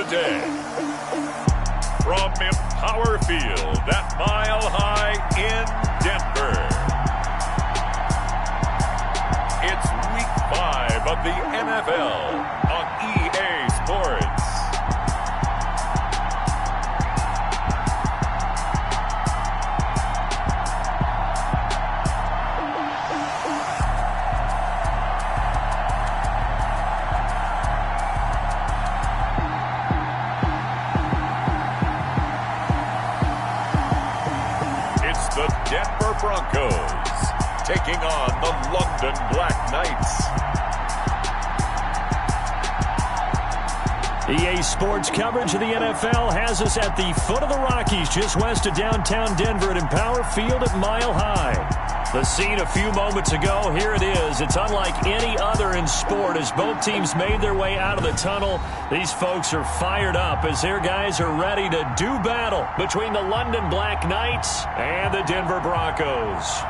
day. From Empower Field at Mile High in Denver, it's Week 5 of the NFL on EA Sports. The Denver Broncos taking on the London Black Knights. EA Sports coverage of the NFL has us at the foot of the Rockies, just west of downtown Denver at Empower Field at Mile High. The scene a few moments ago, here it is. It's unlike any other in sport as both teams made their way out of the tunnel. These folks are fired up as their guys are ready to do battle between the London Black Knights and the Denver Broncos.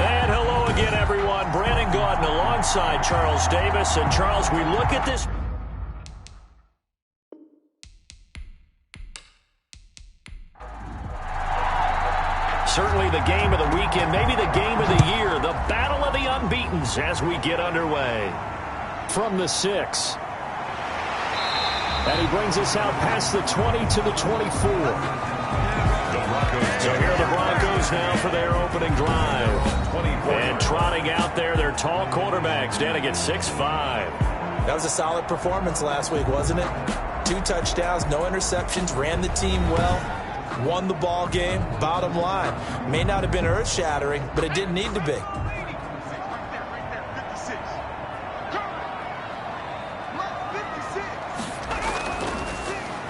And hello again, everyone. Brandon Gaudin alongside Charles Davis. And Charles, we look at this. Certainly the game of the weekend, maybe the game of the year, the battle of the unbeatens as we get underway. From the 6. And he brings us out past the 20 to the 24. So here are the Broncos now for their opening drive. And trotting out there, their tall quarterbacks, down at 6'5". That was a solid performance last week, wasn't it? 2 touchdowns, no interceptions, ran the team well. Won the ball game. Bottom line, may not have been earth-shattering, but it didn't need to be.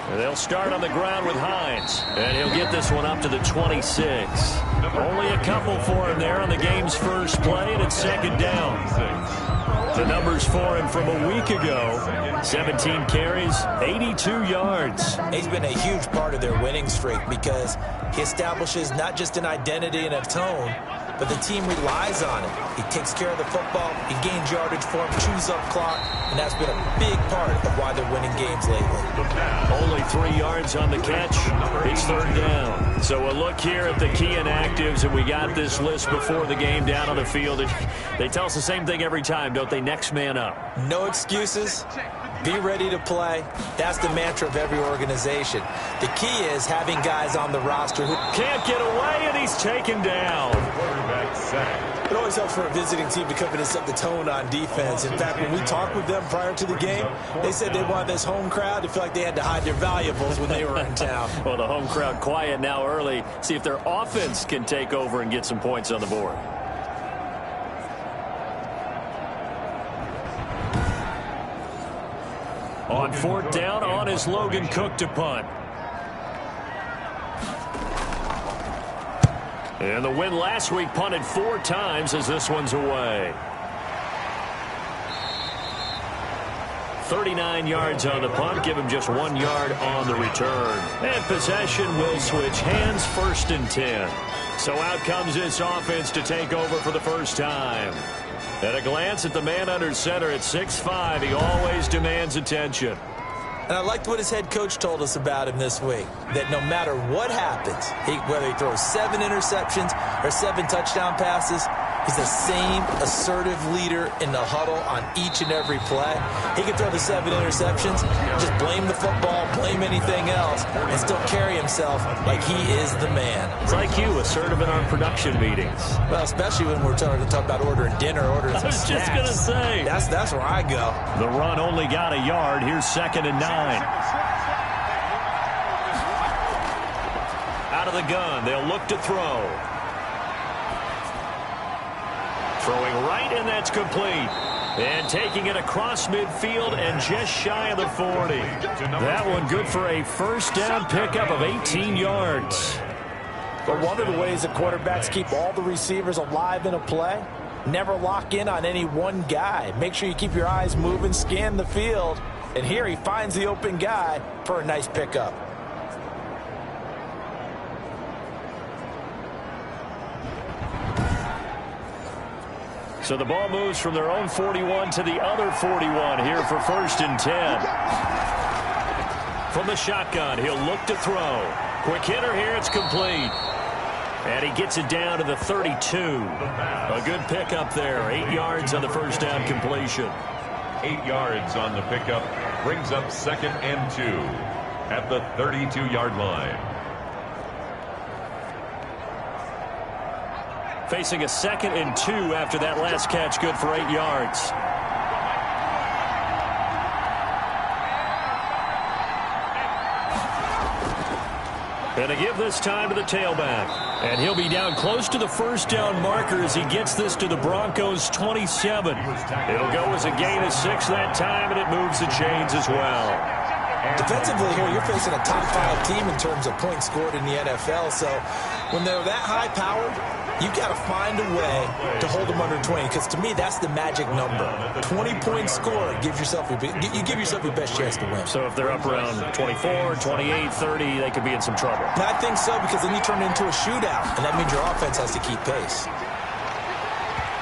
And they'll start on the ground with Hines, and he'll get this one up to the 26. Only a couple for him there on the game's first play, and it's second down. The numbers for him from a week ago: 17 carries, 82 yards. He's been a huge part of their winning streak because he establishes not just an identity and a tone, but the team relies on him. He takes care of the football, he gains yardage for him, chews up clock, and that's been a big part of why they're winning games lately. Only 3 yards on the catch. It's third down. So a look here at the key inactives, and we got this list before the game down on the field. They tell us the same thing every time, don't they? Next man up. No excuses. Be ready to play. That's the mantra of every organization. The key is having guys on the roster who can't get away, and he's taken down. It always helps for a visiting team to come in and set the tone on defense. In fact, when we talked with them prior to the game, they said they wanted this home crowd to feel like they had to hide their valuables when they were in town. Well, the home crowd quiet now early. See if their offense can take over and get some points on the board. On fourth down, on is Logan Cook to punt. And the win last week, punted 4 times as this one's away. 39 yards on the punt, give him just 1 yard on the return. And possession will switch hands, 1st and 10. So out comes this offense to take over for the first time. At a glance at the man under center at 6'5", he always demands attention. And I liked what his head coach told us about him this week, that no matter what happens, whether he throws 7 interceptions or 7 touchdown passes, he's the same assertive leader in the huddle on each and every play. He can throw the 7 interceptions, just blame the football, blame anything else, and still carry himself like he is the man. It's like you, assertive in our production meetings. Well, especially when we're talking about ordering dinner, ordering some snacks. I was just going to say. That's where I go. The run only got a yard. Here's 2nd and 9. Out of the gun, they'll look to throw. Throwing right, and that's complete. And taking it across midfield and just shy of the 40. That one good for a first down pickup of 18 yards. But one of the ways that quarterbacks keep all the receivers alive in a play, never lock in on any one guy. Make sure you keep your eyes moving, scan the field. And here he finds the open guy for a nice pickup. So the ball moves from their own 41 to the other 41 here for 1st and 10. From the shotgun, he'll look to throw. Quick hitter here, it's complete. And he gets it down to the 32. A good pickup there. 8 yards on the first down completion. 8 yards on the pickup. Brings up 2nd and 2 at the 32-yard line. Facing a 2nd and 2 after that last catch. Good for 8 yards. And to give this time to the tailback. And he'll be down close to the first down marker as he gets this to the Broncos' 27. It'll go as a gain of 6 that time, and it moves the chains as well. Defensively here, you're facing a top 5 team in terms of points scored in the NFL. So when they're that high-powered, you've got to find a way to hold them under 20, because to me, that's the magic number. 20-point score gives yourself you give yourself your best chance to win. So if they're up around 24, 28, 30, they could be in some trouble. And I think so, because then you turn it into a shootout, and that means your offense has to keep pace.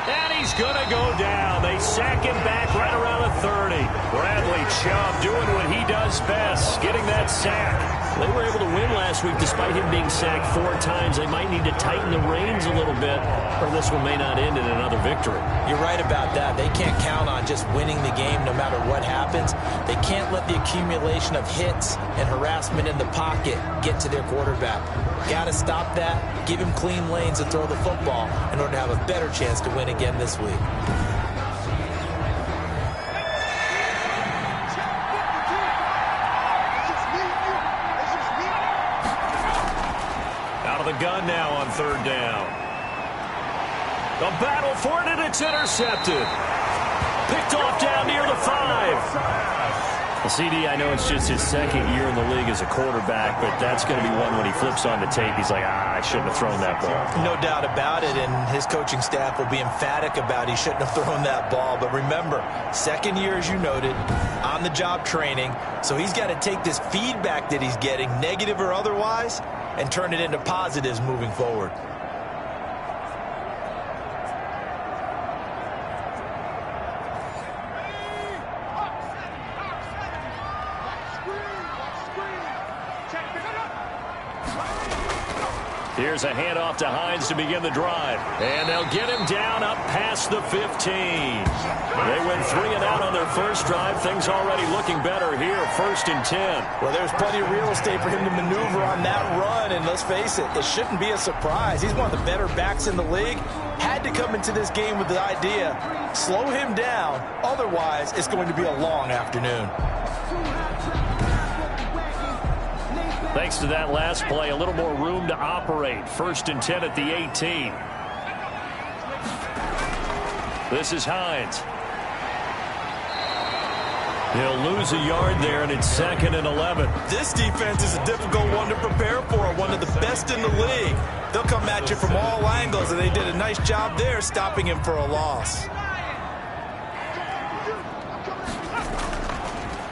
And he's going to go down. They sack him back right around the 30. Bradley Chubb doing what he does best, getting that sack. They were able to win last week despite him being sacked 4 times. They might need to tighten the reins a little bit, or this one may not end in another victory. You're right about that. They can't count on just winning the game no matter what happens. They can't let the accumulation of hits and harassment in the pocket get to their quarterback. Got to stop that, give him clean lanes to throw the football in order to have a better chance to win again this week. Out of the gun now on 3rd down. The battle for it, and it's intercepted. Picked off down near the 5. Well, CD, I know it's just his 2nd year in the league as a quarterback, but that's going to be one when he flips on the tape. He's like, I shouldn't have thrown that ball. No doubt about it, and his coaching staff will be emphatic about he shouldn't have thrown that ball. But remember, 2nd year, as you noted, on-the-job training, so he's got to take this feedback that he's getting, negative or otherwise, and turn it into positives moving forward. Here's a handoff to Hines to begin the drive. And they'll get him down up past the 15. They went 3 and out on their first drive. Things already looking better here, 1st and 10. Well, there's plenty of real estate for him to maneuver on that run. And let's face it, it shouldn't be a surprise. He's one of the better backs in the league. Had to come into this game with the idea, slow him down. Otherwise, it's going to be a long afternoon. Thanks to that last play, a little more room to operate. 1st and 10 at the 18. This is Hines. He'll lose a yard there, and it's 2nd and 11. This defense is a difficult one to prepare for, one of the best in the league. They'll come at you from all angles, and they did a nice job there stopping him for a loss.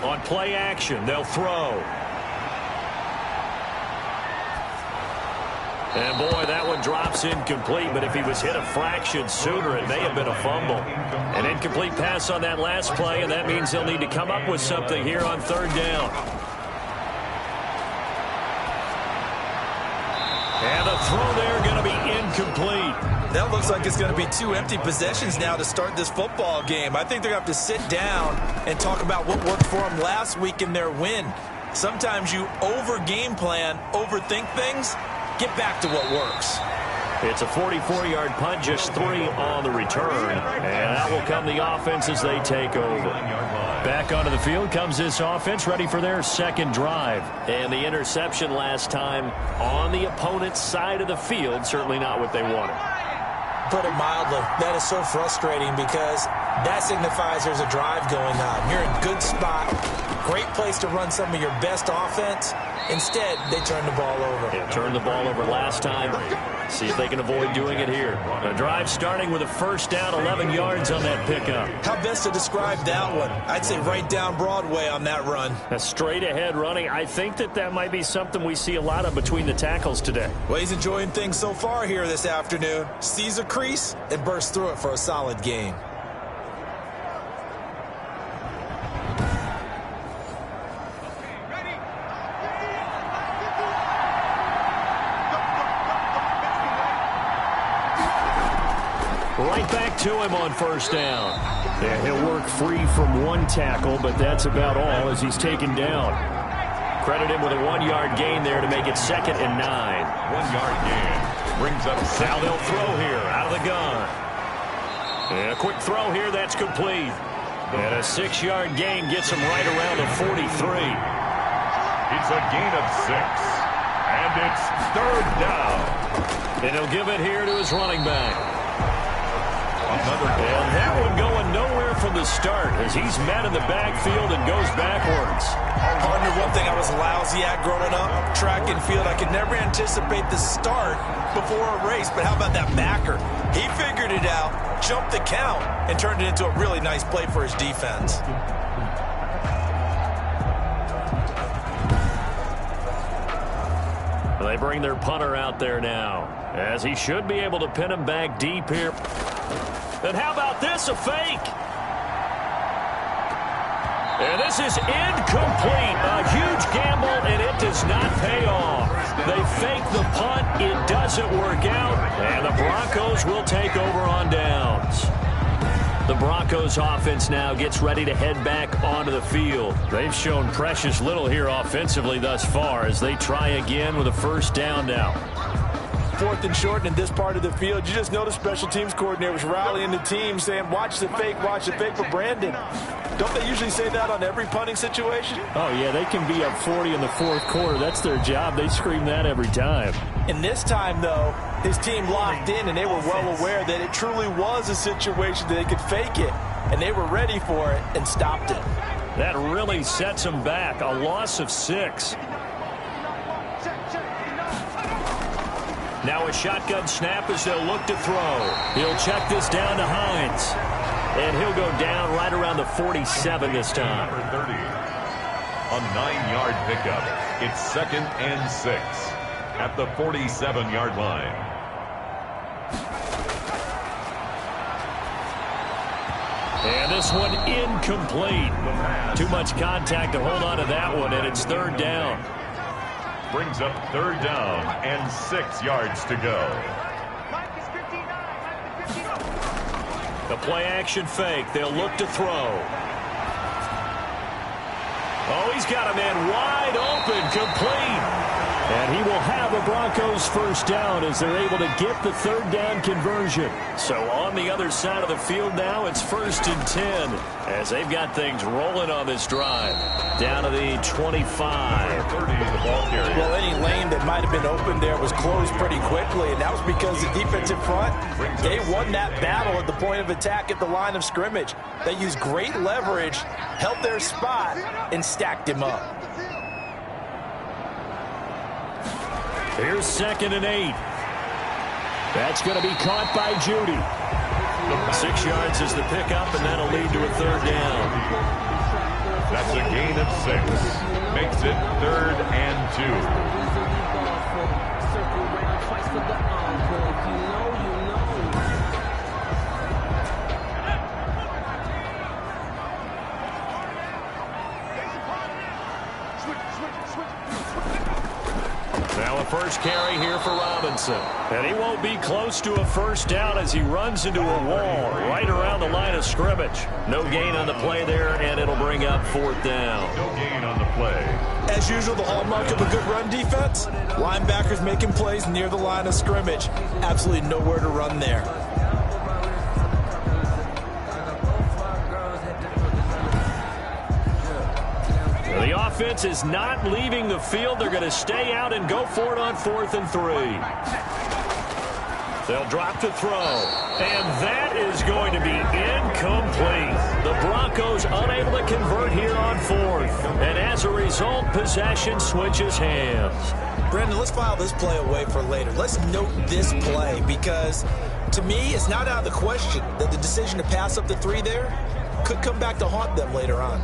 On play action, they'll throw. And, boy, that one drops incomplete, but if he was hit a fraction sooner, it may have been a fumble. An incomplete pass on that last play, and that means they'll need to come up with something here on 3rd down. And the throw there going to be incomplete. That looks like it's going to be 2 empty possessions now to start this football game. I think they're going to have to sit down and talk about what worked for them last week in their win. Sometimes you over-game plan, overthink things. Get back to what works. It's a 44-yard punt, just 3 on the return. And that will come the offense as they take over. Back onto the field comes this offense, ready for their 2nd drive. And the interception last time on the opponent's side of the field, certainly not what they wanted. Put it mildly, that is so frustrating because That signifies there's a drive going on. You're in a good spot. Great place to run some of your best offense. Instead, they turn the ball over. Yeah, turned the ball over last time. See if they can avoid doing it here. A drive starting with a first down, 11 yards on that pickup. How best to describe that one? I'd say right down Broadway on that run. A straight ahead running. I think that might be something we see a lot of between the tackles today. Well, he's enjoying things so far here this afternoon. Sees a crease and bursts through it for a solid gain. Right back to him on first down. Yeah, he'll work free from one tackle, but that's about all as he's taken down. Credit him with a 1-yard gain there to make it 2nd and 9. 1-yard gain brings up. Now they'll throw here out of the gun. And a quick throw here, that's complete. And a 6-yard gain gets him right around the 43. It's a gain of 6. And it's 3rd down. And he'll give it here to his running back. Another. And that one going nowhere from the start as he's met in the backfield and goes backwards. Partner, one thing I was lousy at growing up, track and field, I could never anticipate the start before a race. But how about that backer? He figured it out, jumped the count, and turned it into a really nice play for his defense. They bring their punter out there now, as he should be able to pin him back deep here. And how about this, a fake? And this is incomplete. A huge gamble, and it does not pay off. They fake the punt. It doesn't work out, and the Broncos will take over on downs. The Broncos offense now gets ready to head back onto the field. They've shown precious little here offensively thus far as they try again with a first down now. 4th and short in this part of the field. You just noticed special teams coordinators rallying the team saying, watch the fake for Brandon. Don't they usually say that on every punting situation? Oh, yeah, they can be up 40 in the 4th quarter. That's their job. They scream that every time. And this time, though, his team locked in, and they were well aware that it truly was a situation that they could fake it, and they were ready for it and stopped it. That really sets them back. A loss of 6. Now a shotgun snap as they'll look to throw. He'll check this down to Hines. And he'll go down right around the 47 this time. Number 30. A 9-yard pickup. It's 2nd and 6 at the 47-yard line. And this one incomplete. Too much contact to hold on to that one, and it's 3rd down. Brings up 3rd down and 6 yards to go. The play-action fake. They'll look to throw. Oh, he's got a man wide open, complete. And he will have the Broncos first down as they're able to get the 3rd down conversion. So on the other side of the field now, it's 1st and 10 as they've got things rolling on this drive. Down to the 25. 30 is the ball carrier. Well, any lane that might have been open there was closed pretty quickly, and that was because the defensive front, they won that battle at the point of attack at the line of scrimmage. They used great leverage, held their spot, and stacked him up. Here's 2nd and 8. That's going to be caught by Judy. 6 yards is the pickup, and that'll lead to a 3rd down. That's a gain of 6. Makes it 3rd and 2. Now a first carry here for Robinson. And he won't be close to a first down as he runs into a wall right around the line of scrimmage. No gain on the play there, and it'll bring up 4th down. No gain on the play. As usual, the hallmark of a good run defense, linebackers making plays near the line of scrimmage. Absolutely nowhere to run there. The offense is not leaving the field. They're going to stay out and go for it on 4th and 3. They'll drop to throw. And that is going to be incomplete. The Broncos unable to convert here on fourth. And as a result, possession switches hands. Brendan, let's file this play away for later. Let's note this play because, to me, it's not out of the question that the decision to pass up the 3 there could come back to haunt them later on.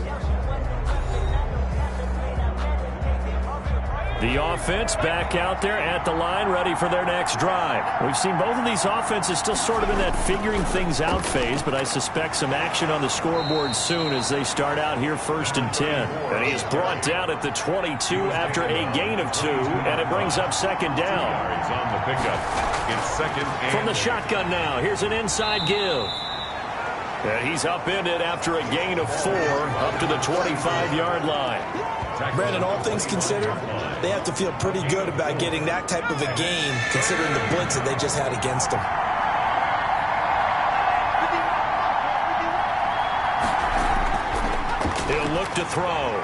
The offense back out there at the line, ready for their next drive. We've seen both of these offenses still sort of in that figuring things out phase, but I suspect some action on the scoreboard soon as they start out here 1st and 10. And he is brought down at the 22 after a gain of 2, and it brings up 2nd down. It's on the pickup. It's 2nd and From the shotgun now, here's an inside give. And he's upended after a gain of 4 up to the 25-yard line. Brandon, all things considered, they have to feel pretty good about getting that type of a gain considering the blitz that they just had against them. He'll look to throw.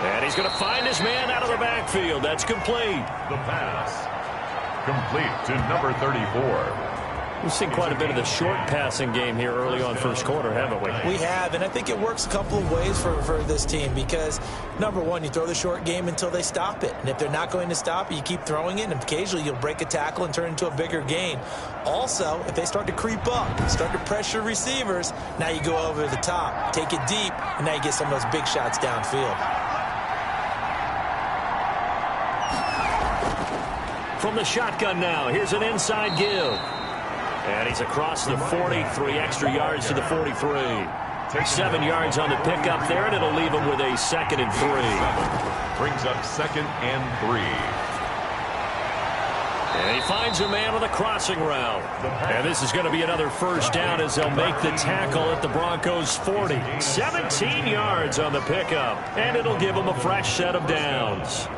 And he's going to find his man out of the backfield. That's complete. the pass. Complete to number 34. We've seen quite a bit of the short passing game here early on first quarter, haven't we? We have, and I think it works a couple of ways for this team because, number one, you throw the short game until they stop it. And if they're not going to stop it, you keep throwing it, and occasionally you'll break a tackle and turn it into a bigger gain. Also, if they start to creep up, start to pressure receivers, now you go over the top, take it deep, and now you get some of those big shots downfield. From the shotgun now, here's an inside give. And he's across the 40, 3 extra yards to the 43. 7 yards on the pickup there, and it'll leave him with a 2nd and 3. Brings up 2nd and 3. And he finds a man on the crossing route. And this is going to be another first down as they'll make the tackle at the Broncos' 40. 17 yards on the pickup, and it'll give him a fresh set of downs.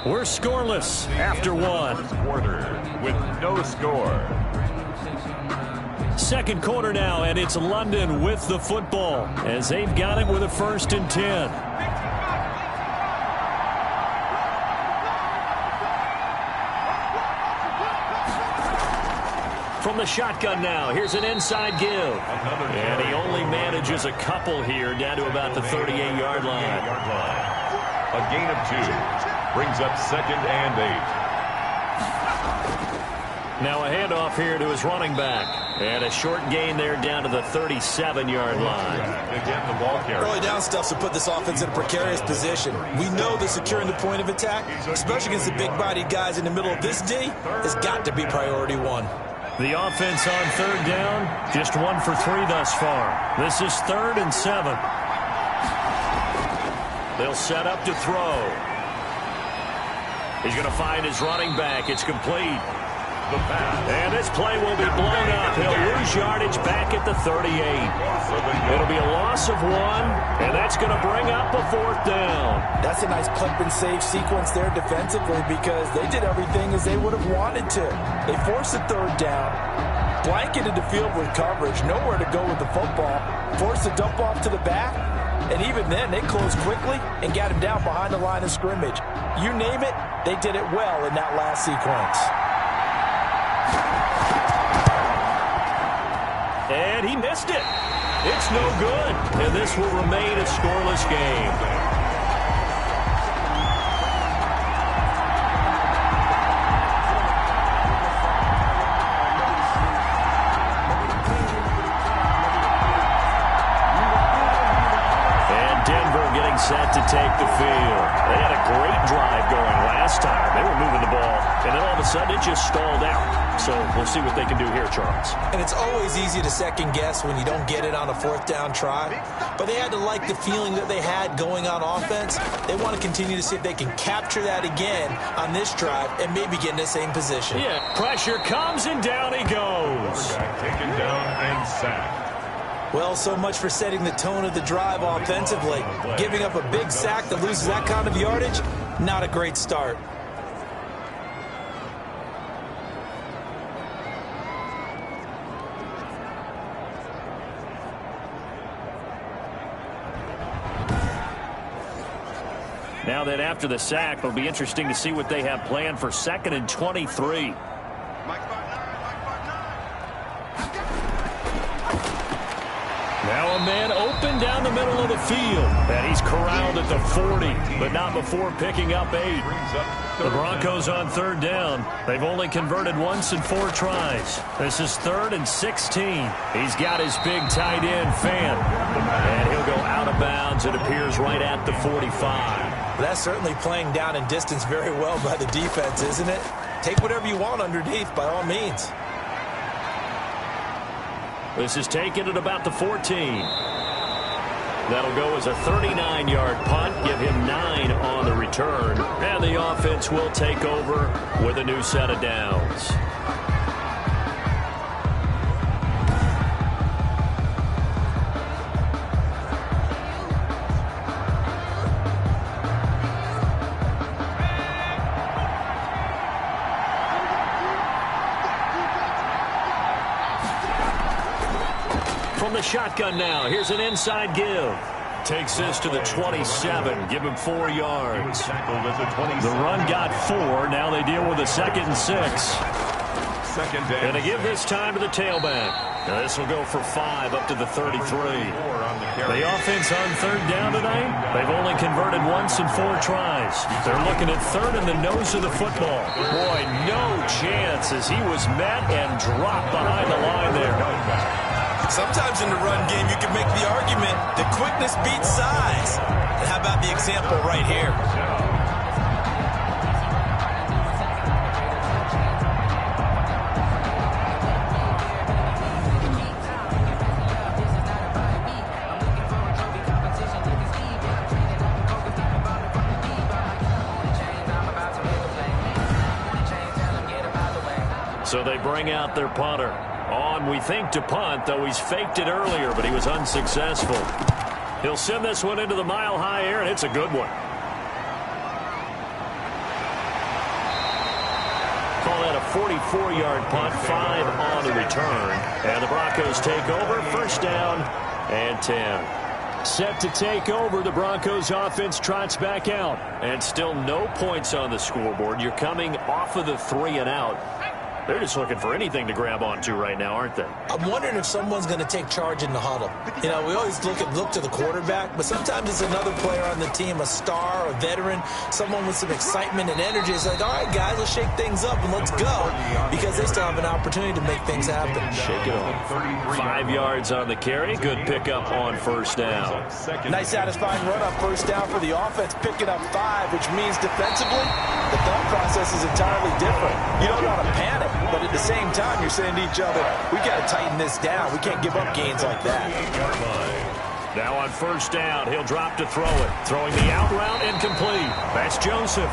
We're scoreless after one. Quarter with no score. Second quarter now, and it's London with the football as they've got it with a 1st and 10. From the shotgun now, here's an inside give. And he only manages a couple here down to about the 38-yard line. A gain of 2. Brings up 2nd and 8. Now a handoff here to his running back. And a short gain there down to the 37-yard line. Again, the ball carrier. Early down stuffs will put this offense in a precarious position. We know that securing the point of attack, especially against the big-bodied guys in the middle of this D, has got to be priority 1. The offense on 3rd down, just 1 for 3 thus far. This is 3rd and 7. They'll set up to throw. He's going to find his running back. It's complete. The pass. And this play will be blown up. He'll lose yardage back at the 38. It'll be a loss of 1, and that's going to bring up a 4th down. That's a nice clip and save sequence there defensively because they did everything as they would have wanted to. They forced the 3rd down, blanketed the field with coverage, nowhere to go with the football, forced the dump off to the back, and even then they closed quickly and got him down behind the line of scrimmage. You name it, they did it well in that last sequence. And he missed it. It's no good. And this will remain a scoreless game. And Denver getting set to take the field. They had a great drive going last time. They were moving the ball, and then all of a sudden it just stalled out. So we'll see what they can do here, Charles. And it's always easy to second guess when you don't get it on a 4th down try. But they had to like the feeling that they had going on offense. They want to continue to see if they can capture that again on this drive and maybe get in the same position. Yeah, pressure comes and down he goes. Taken down and sacked. Well, so much for setting the tone of the drive offensively. Giving up a big sack that loses that kind of yardage, not a great start. Now then, after the sack, it'll be interesting to see what they have planned for 2nd and 23. Now a man open down the middle of the field. And he's corralled at the 40, but not before picking up 8. The Broncos on 3rd down. They've only converted once in 4 tries. This is 3rd and 16. He's got his big tight end, Fan. And he'll go out of bounds, it appears, right at the 45. That's certainly playing down in distance very well by the defense, isn't it? Take whatever you want underneath, by all means. This is taken at about the 14. That'll go as a 39-yard punt, give him 9 on the return. And the offense will take over with a new set of downs. From the shotgun now, here's an inside give. Takes this to the 27, give him 4 yards. The run got 4, now they deal with a 2nd and 6. And they give this time to the tailback. Now this will go for 5 up to the 33. The offense on 3rd down tonight, they've only converted once in 4 tries. They're looking at 3rd in the nose of the football. Boy, no chance as he was met and dropped behind the line there. Sometimes in the run game, you can make the argument that quickness beats size. And how about the example right here? So they bring out their punter. On, we think, to punt, though he's faked it earlier, but he was unsuccessful. He'll send this one into the mile-high air, and it's a good one. Call that a 44-yard punt, 5 on the return. And the Broncos take over, 1st down and 10. Set to take over, the Broncos offense trots back out. And still no points on the scoreboard. You're coming off of the 3 and out. They're just looking for anything to grab onto right now, aren't they? I'm wondering if someone's going to take charge in the huddle. You know, we always look to the quarterback, but sometimes it's another player on the team, a star, a veteran, someone with some excitement and energy. It's like, all right, guys, let's shake things up and let's go, because they still have an opportunity to make things happen. Shake it off. 5 yards on the carry. Good pickup on 1st down. Nice satisfying run on 1st down for the offense, picking up 5, which means defensively, the thought process is entirely different. You don't want to panic. But at the same time, you're saying to each other, we got to tighten this down. We can't give up gains like that. Now on 1st down, he'll drop to throw it. Throwing the out route incomplete. That's Joseph.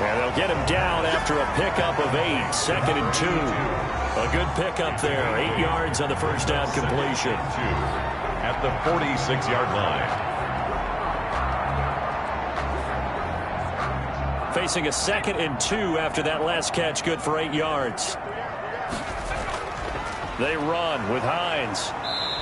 And they'll get him down after a pickup of 8. 2nd and 2. A good pickup there. 8 yards on the 1st down completion. At the 46-yard line. Facing a 2nd and 2 after that last catch, good for 8 yards. They run with Hines.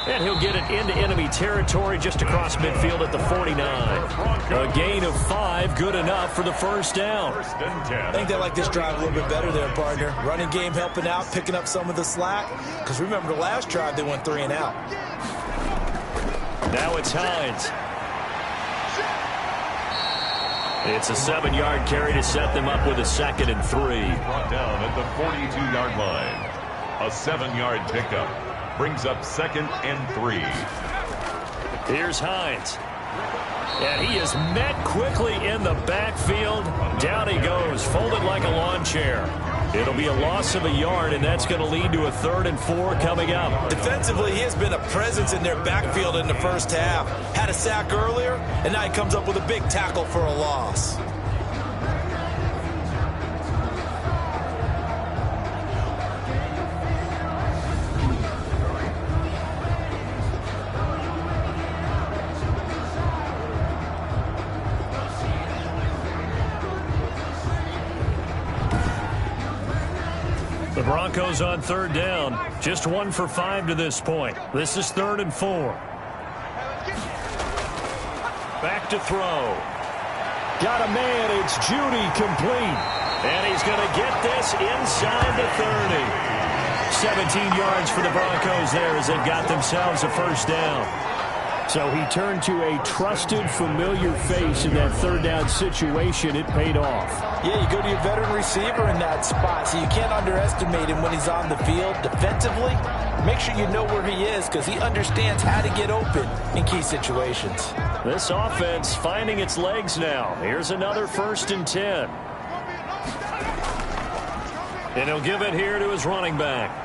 And he'll get it into enemy territory just across midfield at the 49. A gain of 5, good enough for the 1st down. I think they like this drive a little bit better there, partner. Running game helping out, picking up some of the slack. Because remember the last drive, they went 3 and out. Now it's Hines. It's a 7-yard carry to set them up with a 2nd and 3. Brought down at the 42-yard line. A 7-yard pickup brings up 2nd and 3. Here's Hines. And he is met quickly in the backfield. Down he goes, folded like a lawn chair. It'll be a loss of a yard, and that's going to lead to a 3rd and 4 coming up. Defensively, he has been a presence in their backfield in the 1st half. Had a sack earlier, and now he comes up with a big tackle for a loss. The Broncos on 3rd down. Just 1 for 5 to this point. This is 3rd and 4. Back to throw. Got a man. It's Judy complete. And he's going to get this inside the 30. 17 yards for the Broncos there as they've got themselves a first down. So he turned to a trusted, familiar face in that third down situation. It paid off. Yeah, you go to your veteran receiver in that spot, so you can't underestimate him when he's on the field defensively. Make sure you know where he is because he understands how to get open in key situations. This offense finding its legs now. Here's another 1st and 10. And he'll give it here to his running back.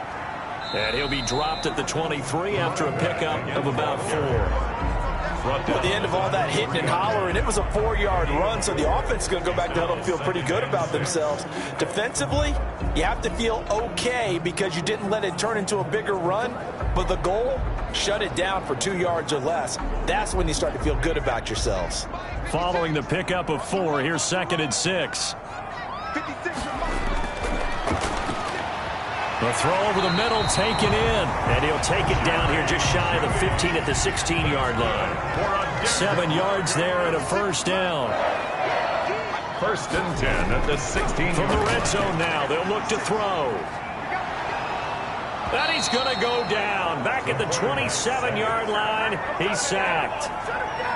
And he'll be dropped at the 23 after a pickup of about 4. At the end of all that hitting and hollering, it was a 4-yard run, so the offense is going to go back to huddle and feel pretty good about themselves. Defensively, you have to feel okay because you didn't let it turn into a bigger run, but the goal, shut it down for 2 yards or less. That's when you start to feel good about yourselves. Following the pickup of 4, here's 2nd and 6. The throw over the middle, taken in. And he'll take it down here just shy of the 15 at the 16-yard line. 7 yards there and a first down. 1st and 10 at the 16. From the red zone now, they'll look to throw. And he's going to go down. Back at the 27-yard line, he's sacked.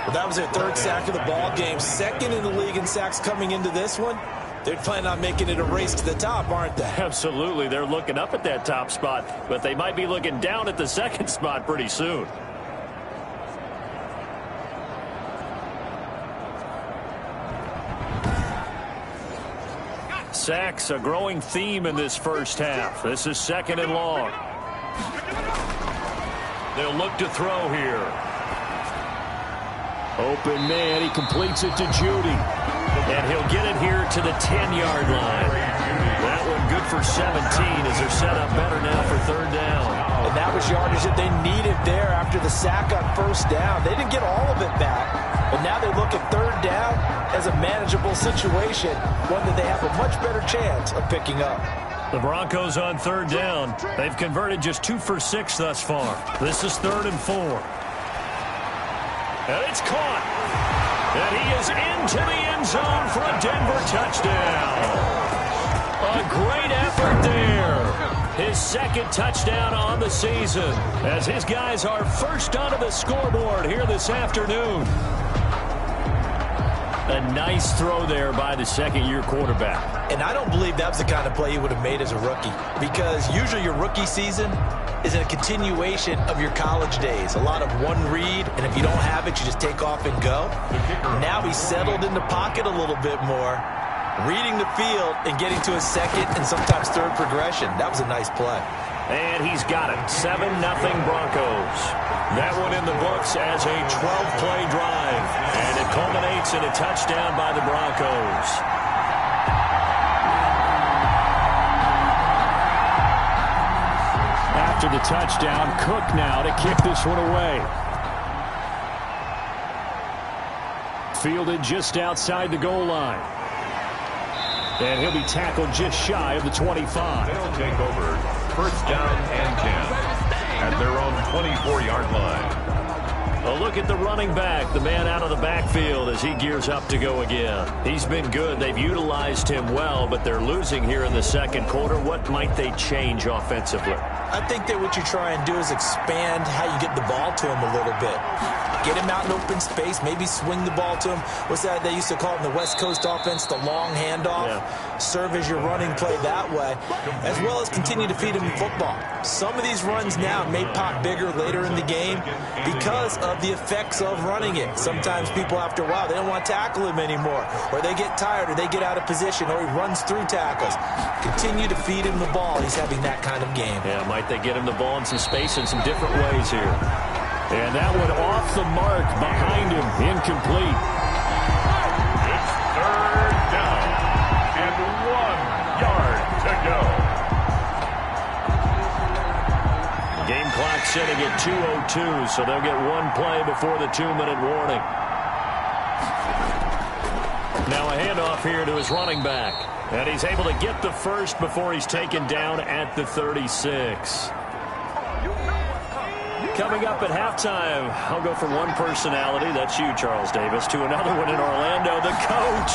Well, that was their 3rd sack of the ball game. 2nd in the league in sacks coming into this one. They're planning on making it a race to the top, aren't they? Absolutely. They're looking up at that top spot, but they might be looking down at the 2nd spot pretty soon. Sacks, a growing theme in this first half. This is 2nd and long. They'll look to throw here. Open man, he completes it to Judy. And he'll get it here to the 10-yard line. That one good for 17 as they're set up better now for 3rd down. And that was yardage that they needed there after the sack on 1st down. They didn't get all of it back, but now they look at 3rd down as a manageable situation, one that they have a much better chance of picking up. The Broncos on 3rd down. They've converted just 2 for 6 thus far. This is 3rd and 4. And it's caught. And he is into the end zone for a Denver touchdown. A great effort there. His 2nd touchdown on the season as his guys are first onto the scoreboard here this afternoon. A nice throw there by the 2nd-year quarterback. And I don't believe that was the kind of play he would have made as a rookie, because usually your rookie season is a continuation of your college days. A lot of one read, and if you don't have it, you just take off and go. Now he's settled in the pocket a little bit more, reading the field and getting to his 2nd and sometimes 3rd progression. That was a nice play. And he's got it. 7-0 Broncos. That one in the books as a 12-play drive. And it culminates in a touchdown by the Broncos. After the touchdown, Cook now to kick this one away. Fielded just outside the goal line. And he'll be tackled just shy of the 25. They'll take over 1st down and 10 at their own 24-yard line. A look at the running back, the man out of the backfield as he gears up to go again. He's been good. They've utilized him well, but they're losing here in the 2nd quarter. What might they change offensively? I think that what you try and do is expand how you get the ball to him a little bit. Get him out in open space, maybe swing the ball to him. What's that they used to call it in the West Coast offense, the long handoff? Yeah. Serve as your running play that way, as well as continue to feed him the football. Some of these runs now may pop bigger later in the game because of the effects of running it. Sometimes people, after a while, they don't want to tackle him anymore, or they get tired, or they get out of position, or he runs through tackles. Continue to feed him the ball. He's having that kind of game. Yeah, might they get him the ball in some space in some different ways here. And that one off the mark behind him, incomplete. It's 3rd down and 1 yard to go. Game clock sitting at 2:02, so they'll get one play before the 2-minute warning. Now a handoff here to his running back. And he's able to get the first before he's taken down at the 36. Coming up at halftime, I'll go from one personality, that's you, Charles Davis, to another one in Orlando, the coach.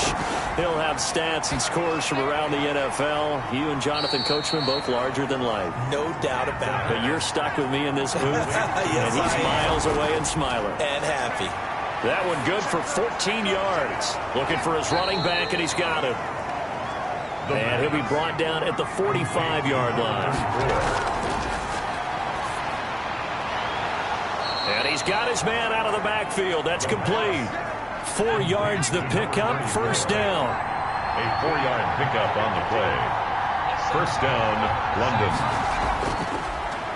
He'll have stats and scores from around the NFL. You and Jonathan Coachman, both larger than life. No doubt about it. But you're stuck with me in this booth, yes, and he's miles away and smiling. And happy. That one good for 14 yards. Looking for his running back, and he's got him. And he'll be brought down at the 45-yard line. And he's got his man out of the backfield. That's complete. 4 yards the pickup, first down. A 4-yard pickup on the play. First down, London.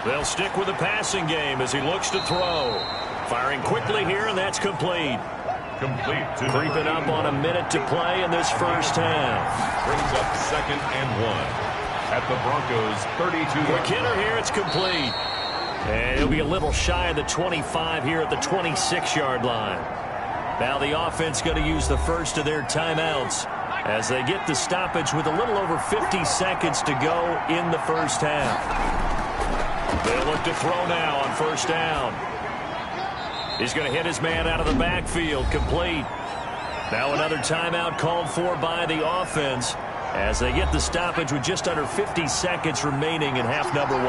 They'll stick with the passing game as he looks to throw. Firing quickly here, and that's complete. Complete to Creeping up on a minute to play in this first half. Brings up 2nd and 1 at the Broncos' 32. McKinnon here, it's complete. And he'll be a little shy of the 25 here at the 26-yard line. Now the offense going to use the first of their timeouts as they get the stoppage with a little over 50 seconds to go in the first half. They'll look to throw now on first down. He's going to hit his man out of the backfield, complete. Now another timeout called for by the offense as they get the stoppage with just under 50 seconds remaining in half number 1.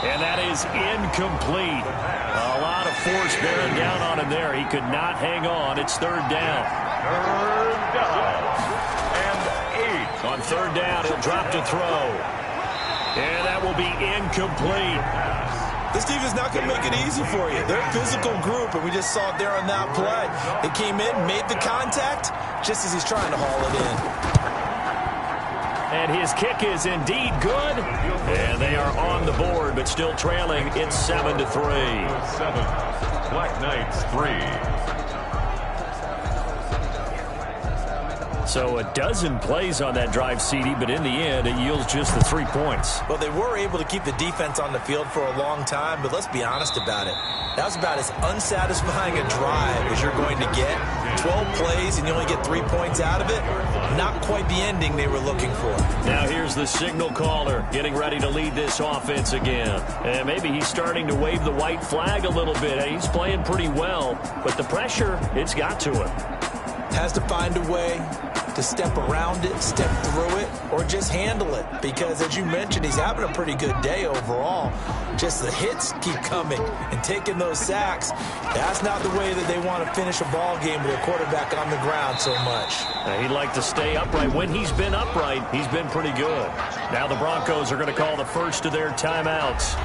And that is incomplete. A lot of force bearing down on him there. He could not hang on. It's third down. Third down. And 8. On third down, he'll drop to throw. And that will be incomplete. This defense not going to make it easy for you. They're a physical group, and we just saw it there on that play. They came in, made the contact, just as he's trying to haul it in. And his kick is indeed good. And they are on the board, but still trailing. It's 7-3. 7. Black Knights 3. So a dozen plays on that drive, CD, but in the end, it yields just the 3 points. Well, they were able to keep the defense on the field for a long time, but let's be honest about it. That was about as unsatisfying a drive as you're going to get. 12 plays and you only get 3 points out of it. Not quite the ending they were looking for. Now here's the signal caller getting ready to lead this offense again. And maybe he's starting to wave the white flag a little bit. He's playing pretty well, but the pressure, it's got to him. Has to find a way to step around it, step through it, or just handle it. Because, as you mentioned, he's having a pretty good day overall. Just the hits keep coming and taking those sacks. That's not the way that they want to finish a ball game with a quarterback on the ground so much. He'd like to stay upright. When he's been upright, he's been pretty good. Now the Broncos are going to call the first of their timeouts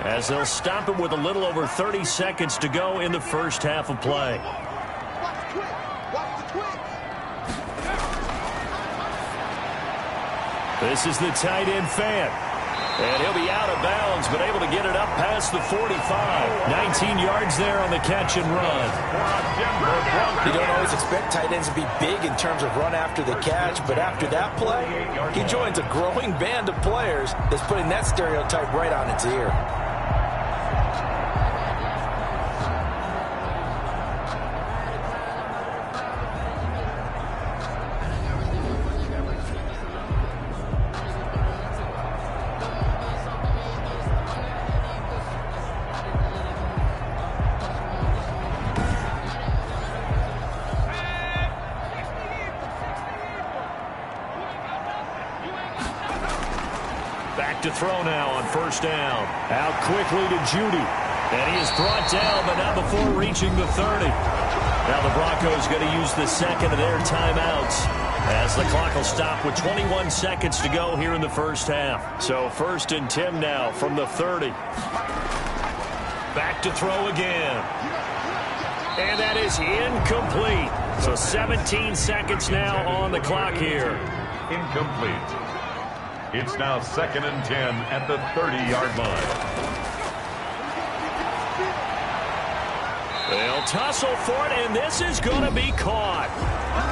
as they'll stop it with a little over 30 seconds to go in the first half of play. This is the tight end fan. And he'll be out of bounds, but able to get it up past the 45. 19 yards there on the catch and run. You don't always expect tight ends to be big in terms of run after the catch, but after that play, he joins a growing band of players that's putting that stereotype right on its ear. To throw now on first down. Out quickly to Judy. And he is brought down, but not before reaching the 30. Now the Broncos going to use the second of their timeouts as the clock will stop with 21 seconds to go here in the first half. So 1st and 10 now from the 30. Back to throw again. And that is incomplete. So 17 seconds now on the clock here. Incomplete. It's now 2nd and 10 at the 30-yard line. They'll tussle for it, and this is going to be caught.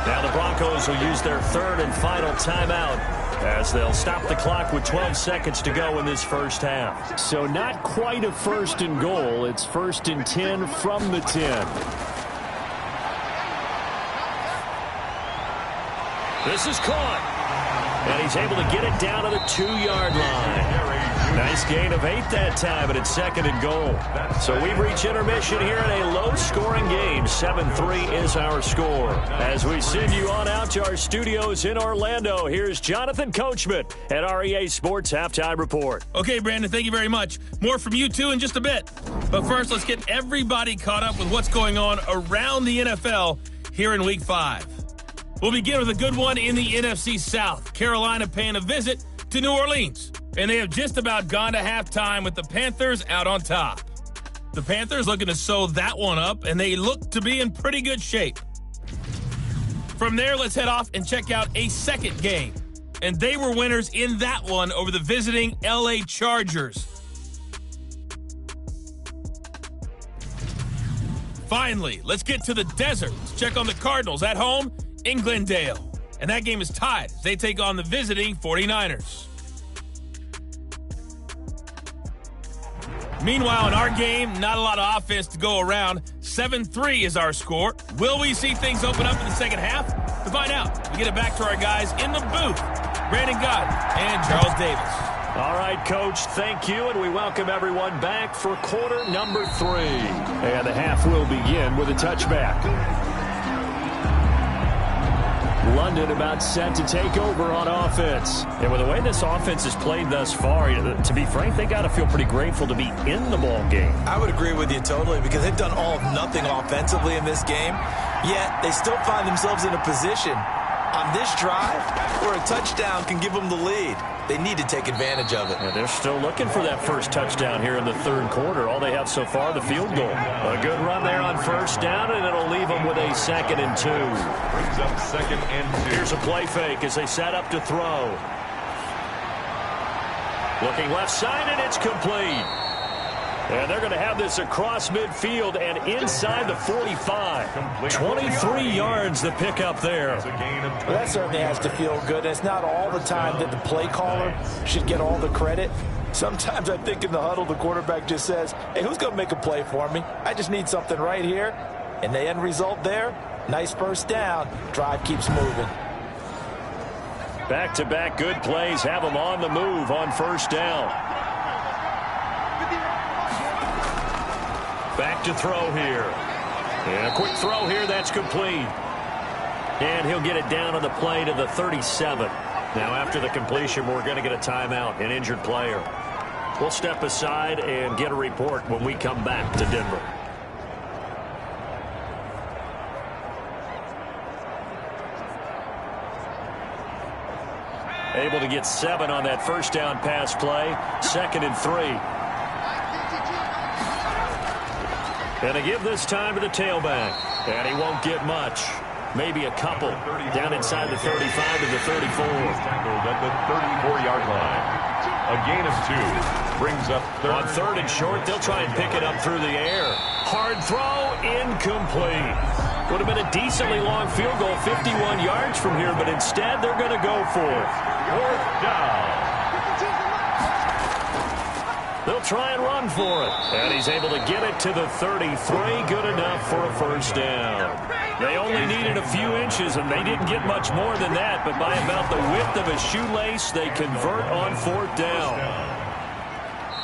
Now the Broncos will use their 3rd and final timeout as they'll stop the clock with 12 seconds to go in this first half. So not quite a 1st and goal. It's 1st and 10 from the 10. This is caught. And he's able to get it down to the 2-yard line. Nice gain of 8 that time, but it's 2nd and goal. So we've reached intermission here in a low-scoring game. 7-3 is our score. As we send you on out to our studios in Orlando, here's Jonathan Coachman at REA Sports Halftime Report. Okay, Brandon, thank you very much. More from you, too, in just a bit. But first, let's get everybody caught up with what's going on around the NFL here in Week 5. We'll begin with a good one in the NFC South. Carolina paying a visit to New Orleans. And they have just about gone to halftime with the Panthers out on top. The Panthers looking to sew that one up, and they look to be in pretty good shape. From there, let's head off and check out a second game. And they were winners in that one over the visiting LA Chargers. Finally, let's get to the desert. Let's check on the Cardinals at home in Glendale. And that game is tied as they take on the visiting 49ers. Meanwhile, in our game, not a lot of offense to go around. 7-3 is our score. Will we see things open up in the second half? To find out, we get it back to our guys in the booth, Brandon Godden and Charles Davis. All right, Coach, thank you, and we welcome everyone back for quarter number 3. And the half will begin with a touchback. London about set to take over on offense. And with the way this offense has played thus far, to be frank, they got to feel pretty grateful to be in the ball game. I would agree with you totally because they've done all of nothing offensively in this game, yet they still find themselves in a position on this drive where a touchdown can give them the lead. They need to take advantage of it. And they're still looking for that first touchdown here in the third quarter. All they have so far, the field goal. A good run there on first down, and it'll leave them with a 2nd and 2. Brings up 2nd and 2. Here's a play fake as they set up to throw. Looking left side, and it's complete. And they're going to have this across midfield and inside the 45. 23 yards to pick up there. Well, that certainly has to feel good. It's not all the time that the play caller should get all the credit. Sometimes I think in the huddle, the quarterback just says, hey, who's going to make a play for me? I just need something right here. And the end result there, nice first down. Drive keeps moving. Back-to-back good plays have them on the move on first down. Back to throw here. And a quick throw here, that's complete. And he'll get it down on the play to the 37. Now after the completion, we're going to get a timeout, an injured player. We'll step aside and get a report when we come back to Denver. Able to get 7 on that first down pass play. 2nd and 3. And to give this time to the tailback. And he won't get much. Maybe a couple. Down inside the 35 to the 34. Tackled at the 34-yard line. A gain of 2. Brings up third. On 3rd and short, they'll try and pick it up through the air. Hard throw, incomplete. Would have been a decently long field goal, 51 yards from here, but instead they're going to go for it. 4th down. They'll try and run for it. And he's able to get it to the 33. Good enough for a first down. They only needed a few inches, and they didn't get much more than that. But by about the width of a shoelace, they convert on 4th down.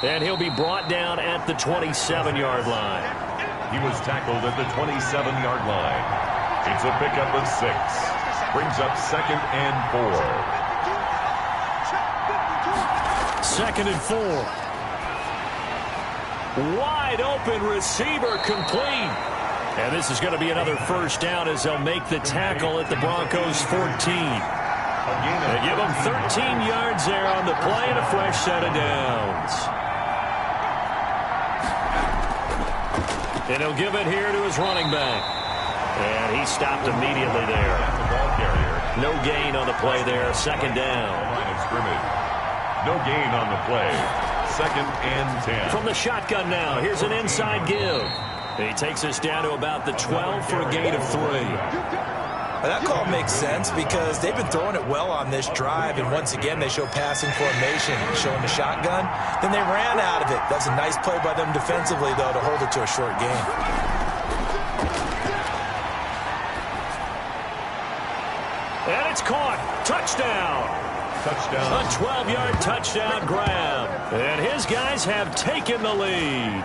And he'll be brought down at the 27-yard line. He was tackled at the 27-yard line. It's a pickup of 6. Brings up 2nd and 4. 2nd and 4. Wide open receiver complete. And this is going to be another first down as they'll make the tackle at the Broncos 14. They give them 13 yards there on the play and a fresh set of downs. And he'll give it here to his running back. And he stopped immediately there. No gain on the play there. 2nd down. Line of scrimmage. No gain on the play. 2nd and 10. From the shotgun now, here's an inside give. He takes us down to about the 12 for a gain of 3. That call makes sense because they've been throwing it well on this drive, and once again they show passing formation, showing the shotgun. Then they ran out of it. That's a nice play by them defensively, though, to hold it to a short gain. And it's caught. touchdown. Touchdown. A 12-yard touchdown grab. And his guys have taken the lead.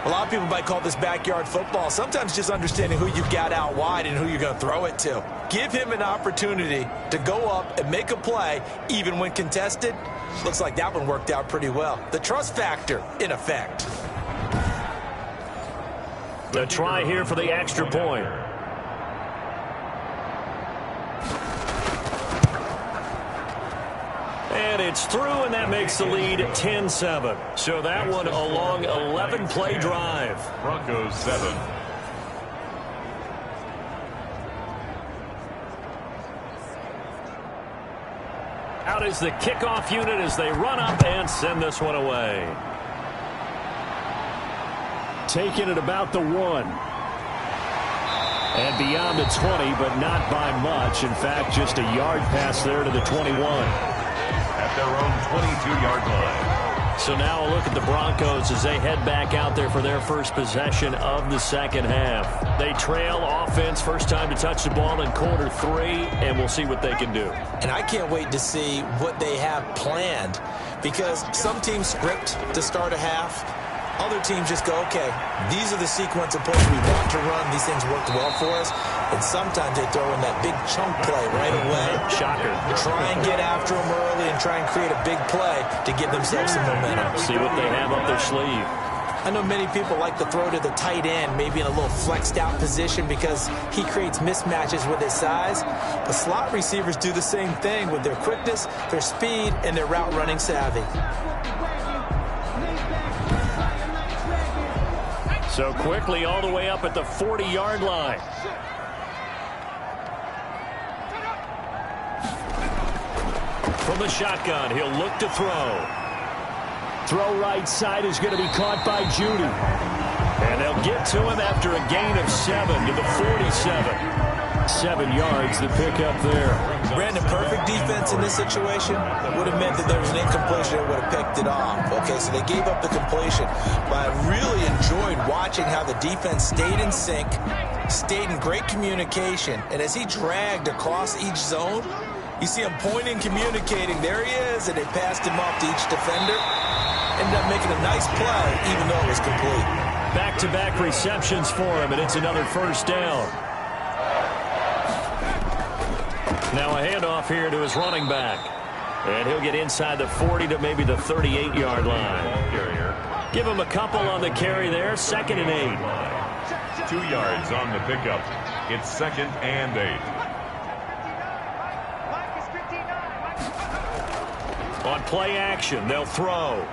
A lot of people might call this backyard football. Sometimes just understanding who you've got out wide and who you're going to throw it to. Give him an opportunity to go up and make a play, even when contested. Looks like that one worked out pretty well. The trust factor, in effect. The try here for the extra point. And it's through, and that makes the lead 10-7. So that one a long 11-play drive. Broncos 7. Out is the kickoff unit as they run up and send this one away. Taking it about the 1. And beyond the 20, but not by much. In fact, just a yard pass there to the 21. At their own 22-yard line. So now a look at the Broncos as they head back out there for their first possession of the second half. They trail offense, first time to touch the ball in quarter 3, and we'll see what they can do. And I can't wait to see what they have planned, because some teams script to start a half. Other teams just go, okay, these are the sequence of plays we want to run. These things worked well for us. And sometimes they throw in that big chunk play right away. Shocker. Try and get after them early and try and create a big play to give themselves some momentum. See what they have up their sleeve. I know many people like to throw to the tight end, maybe in a little flexed out position because he creates mismatches with his size. But slot receivers do the same thing with their quickness, their speed, and their route running savvy. So quickly all the way up at the 40-yard line. From the shotgun, he'll look to throw. Throw right side is going to be caught by Judy. And they'll get to him after a gain of 7 to the 47. 7 yards to pick up there. Brandon, perfect defense in this situation would have meant that there was an incompletion that would have picked it off. Okay, so they gave up the completion. But I really enjoyed watching how the defense stayed in sync, stayed in great communication. And as he dragged across each zone, you see him pointing, communicating. There he is, and they passed him off to each defender. Ended up making a nice play, even though it was complete. Back-to-back receptions for him, and it's another first down. Now a handoff here to his running back. And he'll get inside the 40 to maybe the 38-yard line. Give him a couple on the carry there. 2nd and 8. 2 yards on the pickup. It's 2nd and 8. On play action, they'll throw.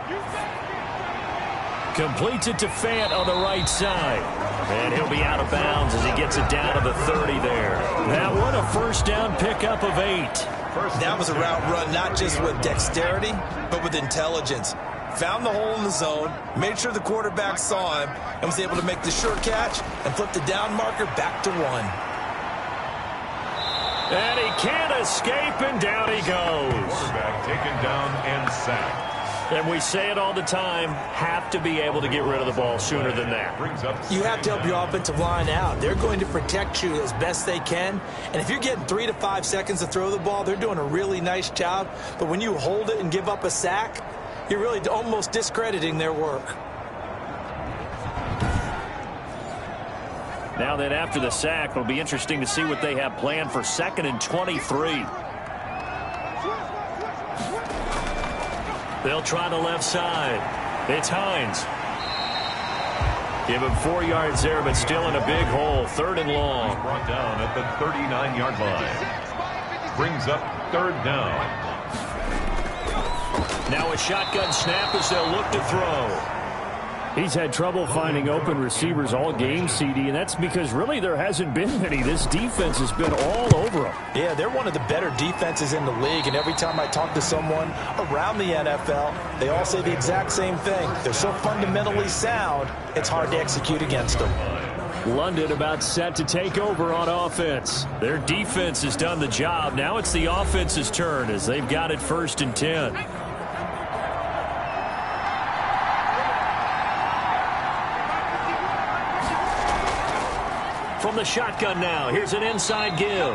Completes it to Fant on the right side. And he'll be out of bounds as he gets it down to the 30 there. That one a first down pickup of 8. That was a route run not just with dexterity, but with intelligence. Found the hole in the zone, made sure the quarterback saw him, and was able to make the sure catch and flip the down marker back to 1. And he can't escape, and down he goes. Quarterback taken down and sacked. And we say it all the time, have to be able to get rid of the ball sooner than that. You have to help your offensive line out. They're going to protect you as best they can. And if you're getting 3 to 5 seconds to throw the ball, they're doing a really nice job. But when you hold it and give up a sack, you're really almost discrediting their work. Now then, after the sack, it'll be interesting to see what they have planned for 2nd and 23. They'll try the left side. It's Hines. Give him 4 yards there, but still in a big hole. 3rd and long. Brought down at the 39-yard line. Brings up 3rd down. Now a shotgun snap as they'll look to throw. He's had trouble finding open receivers all game, CD, and that's because really there hasn't been many. This defense has been all over him. Yeah, they're one of the better defenses in the league, and every time I talk to someone around the NFL, they all say the exact same thing. They're so fundamentally sound, it's hard to execute against them. London about set to take over on offense. Their defense has done the job. Now it's the offense's turn as they've got it 1st and 10. From the shotgun now, here's an inside give.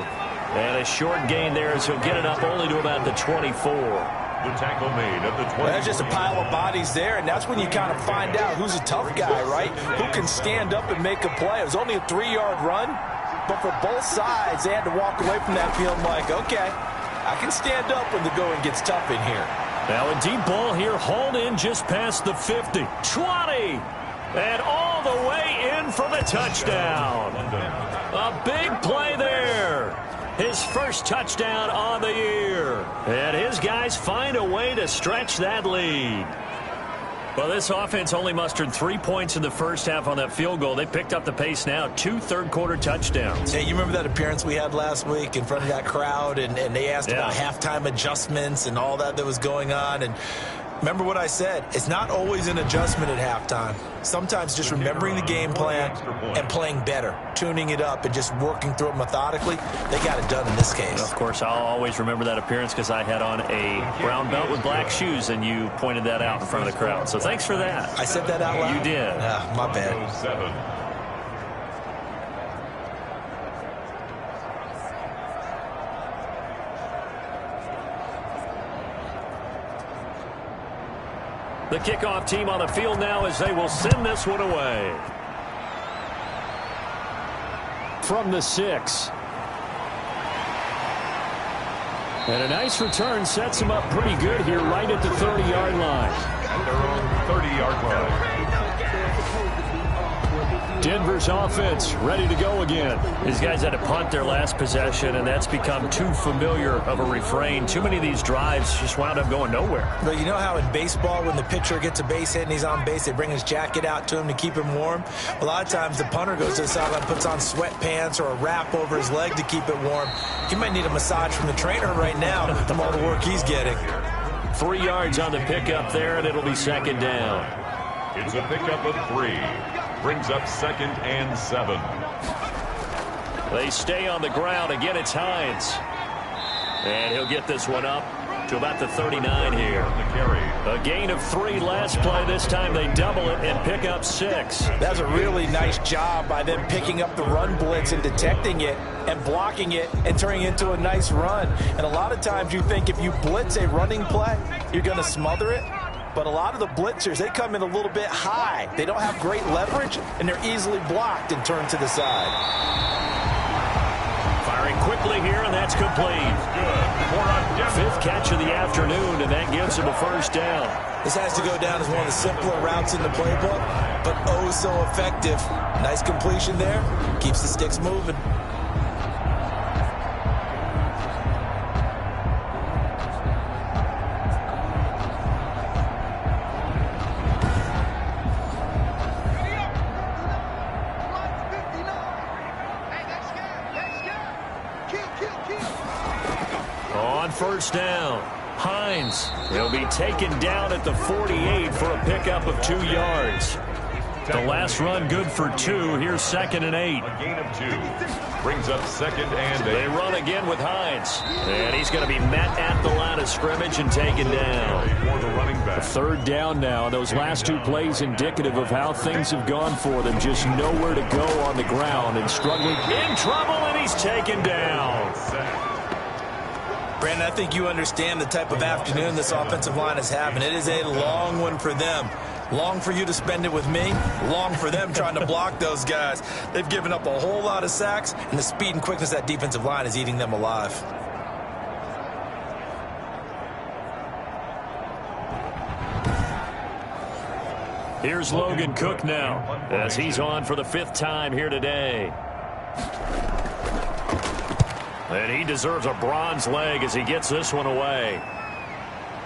And a short gain there as he'll get it up only to about the 24. The tackle made at the 20. Well, there's just a pile of bodies there, and that's when you kind of find out who's a tough guy, right? Who can stand up and make a play. It was only a 3-yard run, but for both sides, they had to walk away from that feeling like, okay, I can stand up when the going gets tough in here. Now a deep ball here, hauled in just past the 50. 20! And all the way in for the touchdown. A big play there. His first touchdown on the year. And his guys find a way to stretch that lead. Well, this offense only mustered 3 points in the first half on that field goal. They picked up the pace now. 2 third-quarter touchdowns. Hey, you remember that appearance we had last week in front of that crowd, and they asked about halftime adjustments and all that was going on, and remember what I said. It's not always an adjustment at halftime. Sometimes just remembering the game plan and playing better, tuning it up and just working through it methodically. They got it done in this case. Of course, I'll always remember that appearance because I had on a brown belt with black shoes, and you pointed that out in front of the crowd. So thanks for that. I said that out loud? You did. My bad. 7. The kickoff team on the field now as they will send this one away. From the 6. And a nice return sets him up pretty good here right at the 30-yard line. At their own 30-yard line. Denver's offense ready to go again. These guys had to punt their last possession, and that's become too familiar of a refrain. Too many of these drives just wound up going nowhere. But you know how in baseball, when the pitcher gets a base hit and he's on base, they bring his jacket out to him to keep him warm? A lot of times the punter goes to the sideline, puts on sweatpants or a wrap over his leg to keep it warm. He might need a massage from the trainer right now from all the work he's getting. 3 yards on the pickup there, and it'll be second down. It's a pickup of 3. Brings up 2nd and 7. They stay on the ground. Again, it's Hines. And he'll get this one up to about the 39 here. A gain of 3 last play. This time they double it and pick up 6. That's a really nice job by them picking up the run blitz and detecting it and blocking it and turning it into a nice run. And a lot of times you think if you blitz a running play, you're going to smother it. But a lot of the blitzers, they come in a little bit high. They don't have great leverage, and they're easily blocked and turned to the side. Firing quickly here, and that's complete. Fifth catch of the afternoon, and that gives him a first down. This has to go down as one of the simpler routes in the playbook, but oh so effective. Nice completion there. Keeps the sticks moving. First down. Hines. He'll be taken down at the 48 for a pickup of 2 yards. The last run good for 2. Here's 2nd and 8. A gain of 2. Brings up 2nd and 8. They run again with Hines. And he's going to be met at the line of scrimmage and taken down. For the running back. 3rd down now. Those last 2 plays indicative of how things have gone for them. Just nowhere to go on the ground and struggling. In trouble, and he's taken down. Brandon, I think you understand the type of afternoon this offensive line is having. It is a long one for them. Long for you to spend it with me. Long for them trying to block those guys. They've given up a whole lot of sacks, and the speed and quickness of that defensive line is eating them alive. Here's Logan Cook now as he's on for the 5th time here today. And he deserves a bronze leg as he gets this one away.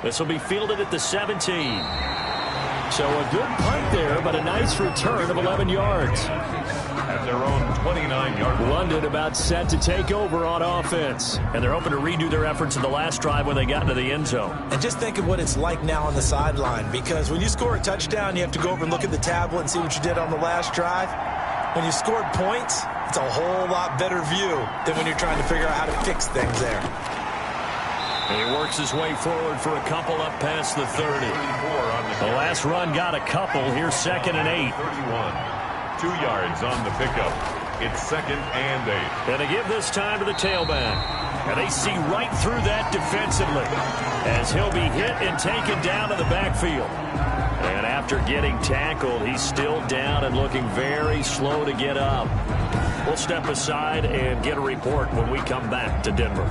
This will be fielded at the 17. So a good punt there, but a nice return of 11 yards. At their own 29-yard line. London about set to take over on offense. And they're hoping to redo their efforts in the last drive when they got into the end zone. And just think of what it's like now on the sideline, because when you score a touchdown, you have to go over and look at the tablet and see what you did on the last drive. When you scored points, it's a whole lot better view than when you're trying to figure out how to fix things there. And he works his way forward for a couple up past the 30. The last run got a couple. Here's 2nd and 8. 31. 2 yards on the pickup. It's 2nd and 8. And they give this time to the tailback. And they see right through that defensively as he'll be hit and taken down to the backfield. And after getting tackled, he's still down and looking very slow to get up. We'll step aside and get a report when we come back to Denver.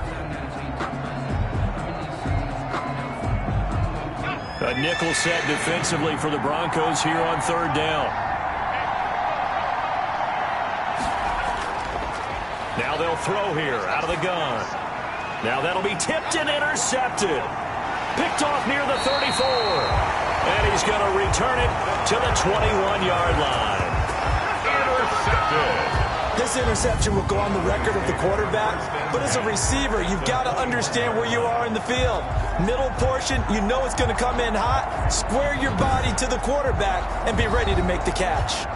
A nickel set defensively for the Broncos here on 3rd down. Now they'll throw here out of the gun. Now that'll be tipped and intercepted. Picked off near the 34. And he's going to return it to the 21-yard line. Intercepted. This interception will go on the record of the quarterback, but as a receiver, you've got to understand where you are in the field. Middle portion, you know it's going to come in hot. Square your body to the quarterback and be ready to make the catch.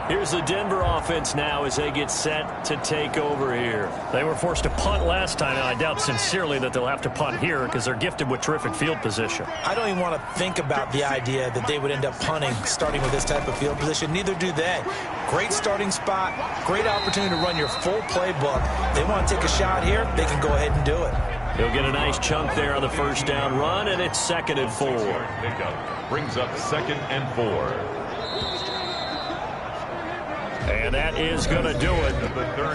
Here's the Denver offense now as they get set to take over here. They were forced to punt last time, and I doubt sincerely that they'll have to punt here because they're gifted with terrific field position. I don't even want to think about the idea that they would end up punting starting with this type of field position. Neither do they. Great starting spot, great opportunity to run your full playbook. They want to take a shot here, they can go ahead and do it. He'll get a nice chunk there on the 1st down run, and it's 2nd and 4. Pickup brings up 2nd and 4. And that is going to do it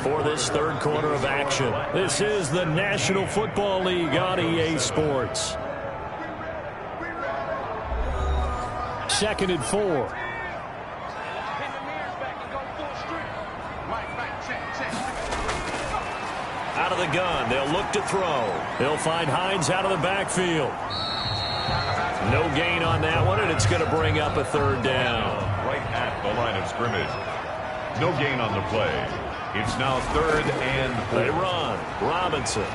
for this 3rd quarter of action. This is the National Football League on EA Sports. 2nd and 4. Out of the gun, they'll look to throw. They'll find Hines out of the backfield. No gain on that one, and it's going to bring up a 3rd down. Right at the line of scrimmage. No gain on the play. It's now 3rd and 4. They run. Robinson.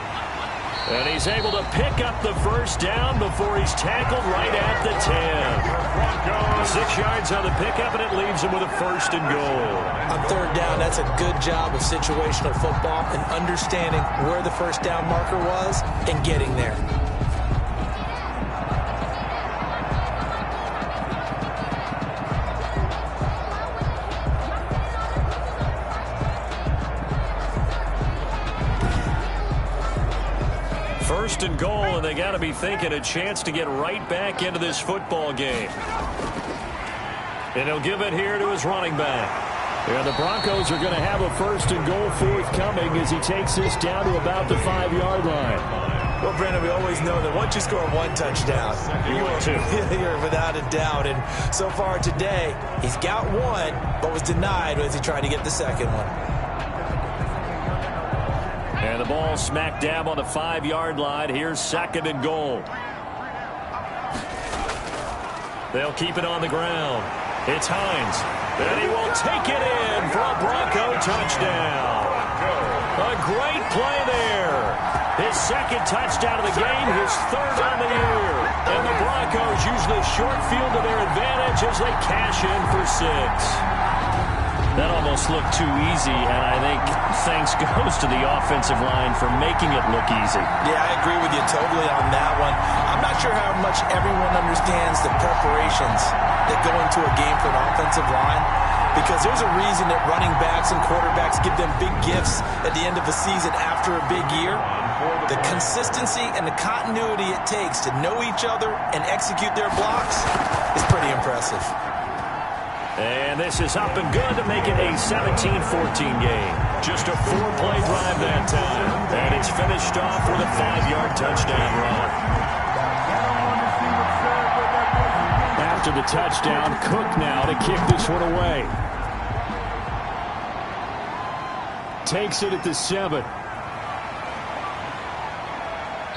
And he's able to pick up the 1st down before he's tackled right at the 10. 6 yards on the pickup, and it leaves him with a 1st and goal. On 3rd down, that's a good job of situational football and understanding where the 1st down marker was and getting there. First and goal, and they got to be thinking a chance to get right back into this football game. And he'll give it here to his running back. And the Broncos are going to have a 1st and goal forthcoming as he takes this down to about the 5-yard line. Well, Brandon, we always know that once you score 1 touchdown, you're without a doubt. And so far today, he's got 1, but was denied as he tried to get the 2nd one. And the ball smack dab on the 5-yard line. Here's 2nd and goal. They'll keep it on the ground. It's Hines. And he will take it in for a Bronco touchdown. A great play there. His 2nd touchdown of the game, his 3rd on the year. And the Broncos use the short field to their advantage as they cash in for 6. That almost looked too easy, and I think thanks goes to the offensive line for making it look easy. Yeah, I agree with you totally on that one. I'm not sure how much everyone understands the preparations that go into a game for an offensive line, because there's a reason that running backs and quarterbacks give them big gifts at the end of the season after a big year. The consistency and the continuity it takes to know each other and execute their blocks is pretty impressive. And this is up and good to make it a 17-14 game. Just a 4-play drive that time. And it's finished off with a 5-yard touchdown run. After the touchdown, Cook now to kick this one away. Takes it at the 7.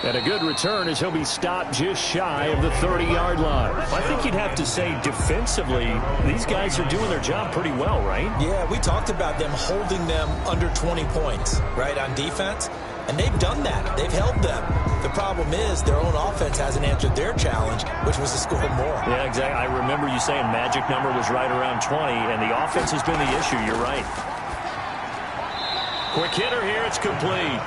And a good return as he'll be stopped just shy of the 30-yard line. I think you'd have to say defensively, these guys are doing their job pretty well, right? Yeah, we talked about them holding them under 20 points, right, on defense. And they've done that. They've held them. The problem is their own offense hasn't answered their challenge, which was to score more. Yeah, exactly. I remember you saying magic number was right around 20, and the offense has been the issue. You're right. Quick hitter here. It's complete.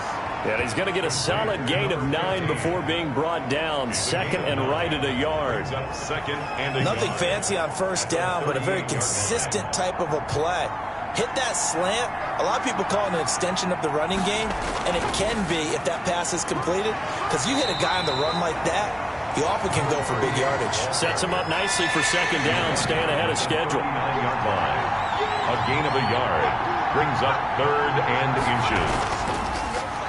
And he's going to get a solid gain of 9 before being brought down. 2nd and right at a yard. Nothing fancy on 1st down, but a very consistent type of a play. hit that slant. A lot of people call it an extension of the running game, and it can be if that pass is completed, because you hit a guy on the run like that, he often can go for big yardage. Sets him up nicely for second down, staying ahead of schedule. 9-yard line. A gain of a yard brings up 3rd and inches.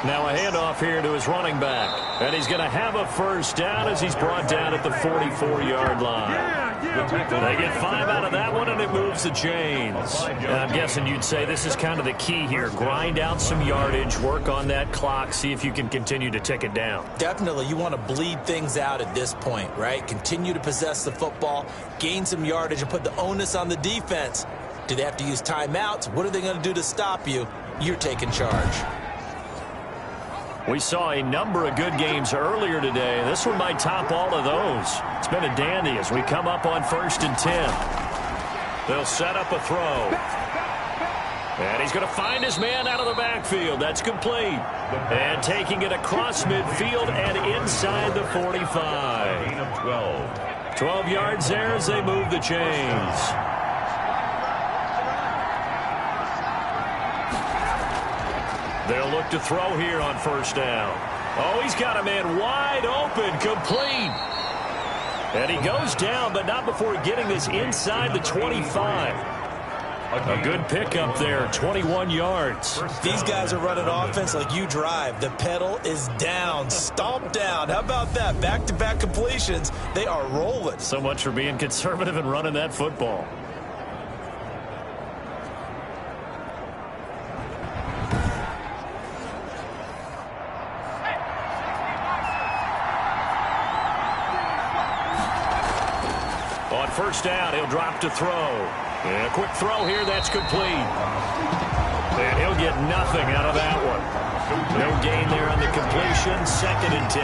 Now a handoff here to his running back. And he's going to have a first down as he's brought down at the 44-yard line. They get 5 out of that one, and it moves the chains. And I'm guessing you'd say this is kind of the key here. Grind out some yardage, work on that clock, see if you can continue to tick it down. Definitely, you want to bleed things out at this point, right? Continue to possess the football, gain some yardage, and put the onus on the defense. Do they have to use timeouts? What are they going to do to stop you? You're taking charge. We saw a number of good games earlier today. This one might top all of those. It's been a dandy as we come up on 1st and 10. They'll set up a throw. And he's going to find his man out of the backfield. That's complete. And taking it across midfield and inside the 45. Gain of 12. 12 yards there as they move the chains. They'll look to throw here on 1st down. Oh, he's got a man wide open, complete. And he goes down, but not before getting this inside the 25. A good pickup there, 21 yards. These guys are running offense like you drive. The pedal is down, stomp down. How about that? Back-to-back completions. They are rolling. So much for being conservative and running that football. On 1st down, he'll drop to throw. And a quick throw here, that's complete. And he'll get nothing out of that one. No gain there on the completion, 2nd and 10.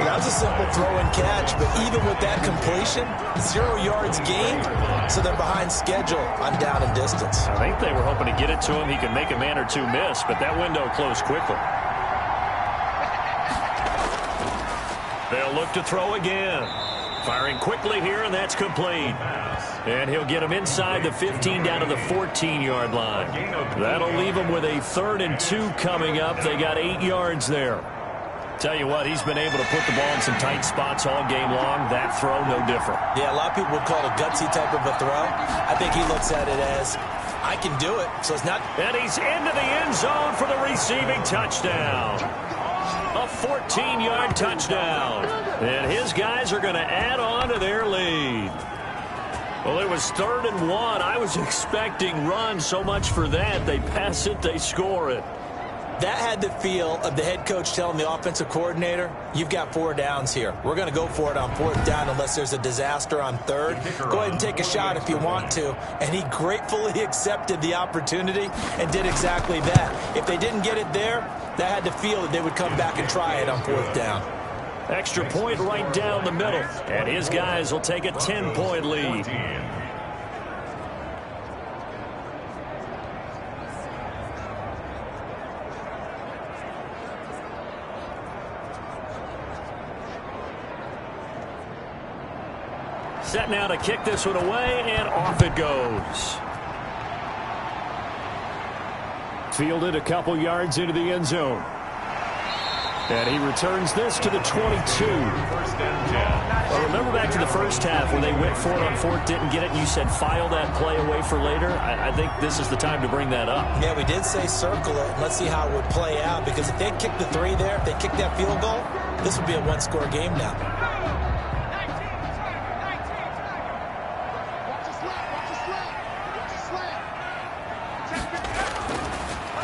That was a simple throw and catch, but even with that completion, 0 yards gained, so they're behind schedule on down and distance. I think they were hoping to get it to him. He could make a man or two miss, but that window closed quickly. They'll look to throw again. Firing quickly here, and that's complete. And he'll get him inside the 15 down to the 14-yard line. That'll leave him with a 3rd and 2 coming up. They got 8 yards there. Tell you what, he's been able to put the ball in some tight spots all game long. That throw, no different. Yeah, a lot of people would call it a gutsy type of a throw. I think he looks at it as, I can do it, so it's not. And he's into the end zone for the receiving touchdown. A 14-yard touchdown. And his guys are going to add on to their lead. Well, it was 3rd and 1. I was expecting run, so much for that. They pass it, they score it. That had the feel of the head coach telling the offensive coordinator, you've got 4 downs here. We're going to go for it on 4th down unless there's a disaster on 3rd. Go ahead and take a shot if you want to. And he gratefully accepted the opportunity and did exactly that. If they didn't get it there, that had the feel that they would come back and try it on 4th down. Extra point right down the middle. And his guys will take a 10-point lead. Set now to kick this one away, and off it goes. Fielded a couple yards into the end zone. And he returns this to the 22. Well, remember back to the first half when they went for it on 4th, didn't get it, and you said file that play away for later? I think this is the time to bring that up. Yeah, we did say circle it, and let's see how it would play out, because if they kick the 3 there, if they kick that field goal, this would be a 1-score game now.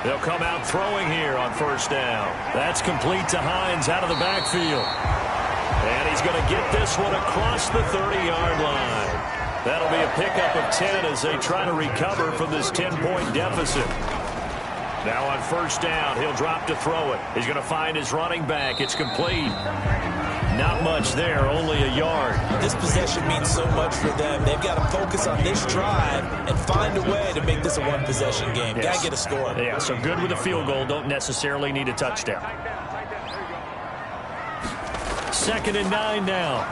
They'll come out throwing here on 1st down. That's complete to Hines out of the backfield. And he's going to get this one across the 30-yard line. That'll be a pickup of 10 as they try to recover from this 10-point deficit. Now on 1st down, he'll drop to throw it. He's going to find his running back. It's complete. Not much there, only a yard. This possession means so much for them. They've got to focus on this drive and find a way to make this a one-possession game. Yes. Got to get a score. Yeah, so good with a field goal. Don't necessarily need a touchdown. 2nd and 9 now.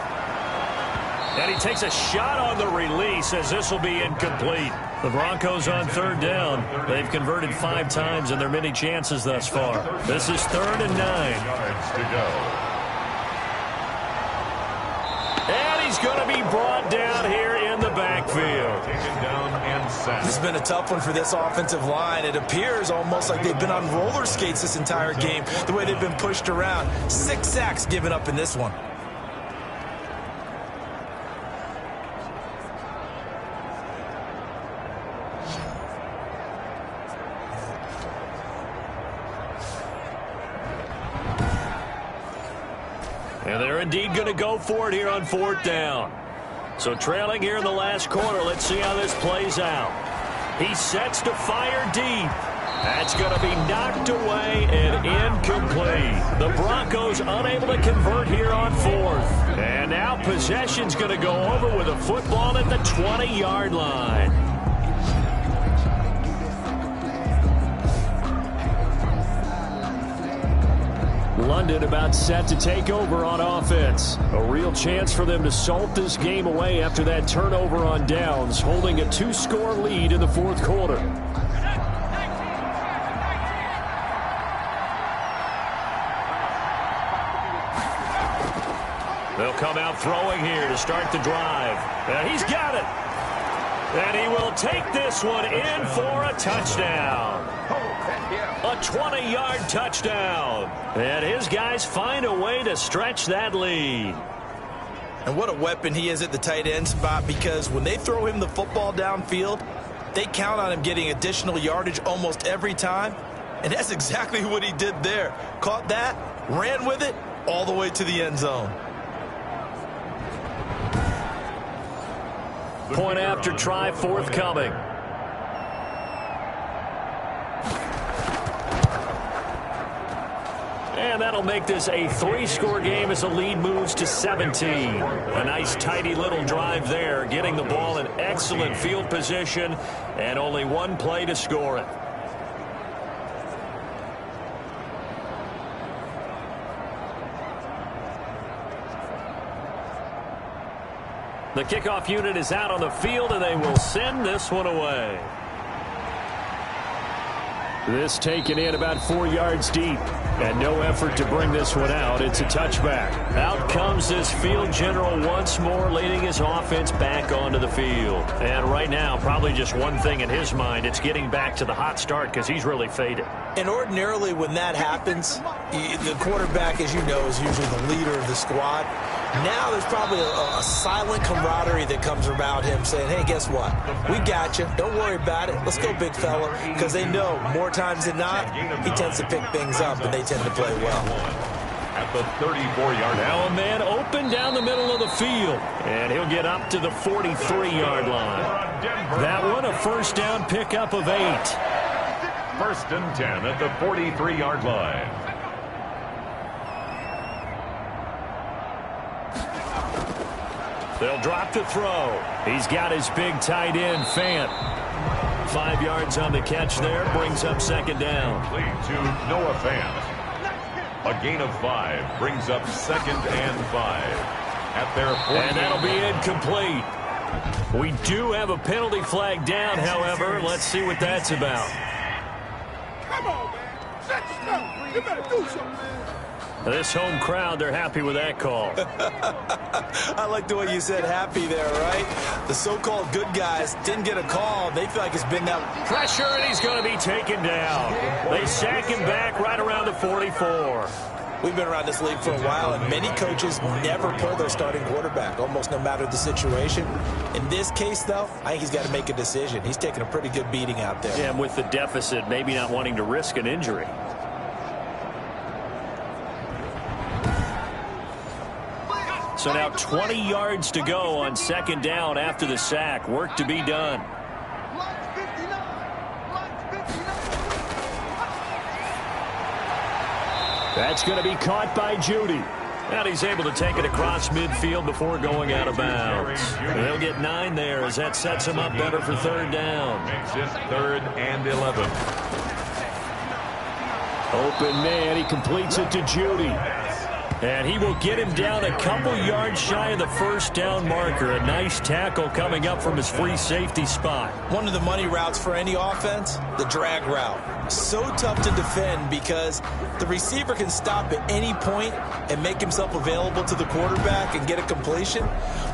And he takes a shot on the release as this will be incomplete. The Broncos on third down. They've converted 5 times in their many chances thus far. This is 3rd and 9. Yards to go. And he's going to be brought down here in the backfield. Taken down and sacked. This has been a tough one for this offensive line. It appears almost like they've been on roller skates this entire game, the way they've been pushed around. 6 sacks given up in this one. And they're indeed going to go for it here on 4th down. So trailing here in the last quarter, let's see how this plays out. He sets to fire deep. That's going to be knocked away and incomplete. The Broncos unable to convert here on 4th. And now possession's going to go over with a football at the 20-yard line. London about set to take over on offense. A real chance for them to salt this game away after that turnover on downs, holding a 2-score lead in the 4th quarter. They'll come out throwing here to start the drive. And he's got it. And he will take this one in for a touchdown. A 20-yard touchdown. And his guys find a way to stretch that lead. And what a weapon he is at the tight end spot, because when they throw him the football downfield, they count on him getting additional yardage almost every time. And that's exactly what he did there. Caught that, ran with it, all the way to the end zone. Point after try forthcoming. And that'll make this a 3-score game as the lead moves to 17. A nice, tidy little drive there, getting the ball in excellent field position, and only 1 play to score it. The kickoff unit is out on the field, and they will send this one away. This taken in about 4 yards deep, and no effort to bring this one out. It's a touchback. Out comes this field general once more, leading his offense back onto the field. And right now, probably just one thing in his mind, it's getting back to the hot start because he's really faded. And ordinarily when that happens, the quarterback, as you know, is usually the leader of the squad. Now there's probably a silent camaraderie that comes about him saying, hey, guess what? We got you. Don't worry about it. Let's go, big fella. Because they know more times than not, he tends to pick things up, and they tend to play well. At the 34-yard line. Now a man open down the middle of the field. And he'll get up to the 43-yard line. That one a first down pickup of 8. 1st and 10 at the 43-yard line. They'll drop the throw. He's got his big tight end, Fant. 5 yards on the catch there, brings up 2nd down. Lead to Noah Fant. A gain of 5 brings up 2nd and 5 at their 40. And that'll be incomplete. We do have a penalty flag down, however. Let's see what that's about. Come on, man. Shut your mouth. You better do something, man. This home crowd, they're happy with that call. I like the way you said happy there, right? The so-called good guys didn't get a call. They feel like it's been that Pressure, and he's going to be taken down. They sack him back right around the 44. We've been around this league for a while, and many coaches never pull their starting quarterback, almost no matter the situation. In this case, though, I think he's got to make a decision. He's taking a pretty good beating out there. Yeah, and with the deficit, maybe not wanting to risk an injury. So now 20 yards to go on 2nd down after the sack. Work to be done. That's going to be caught by Judy. And he's able to take it across midfield before going out of bounds. They'll get 9 there as that sets him up better for 3rd down. Makes it 3rd and 11. Open man, he completes it to Judy. And he will get him down a couple yards shy of the first down marker. A nice tackle coming up from his free safety spot. One of the money routes for any offense, the drag route. So tough to defend because the receiver can stop at any point and make himself available to the quarterback and get a completion.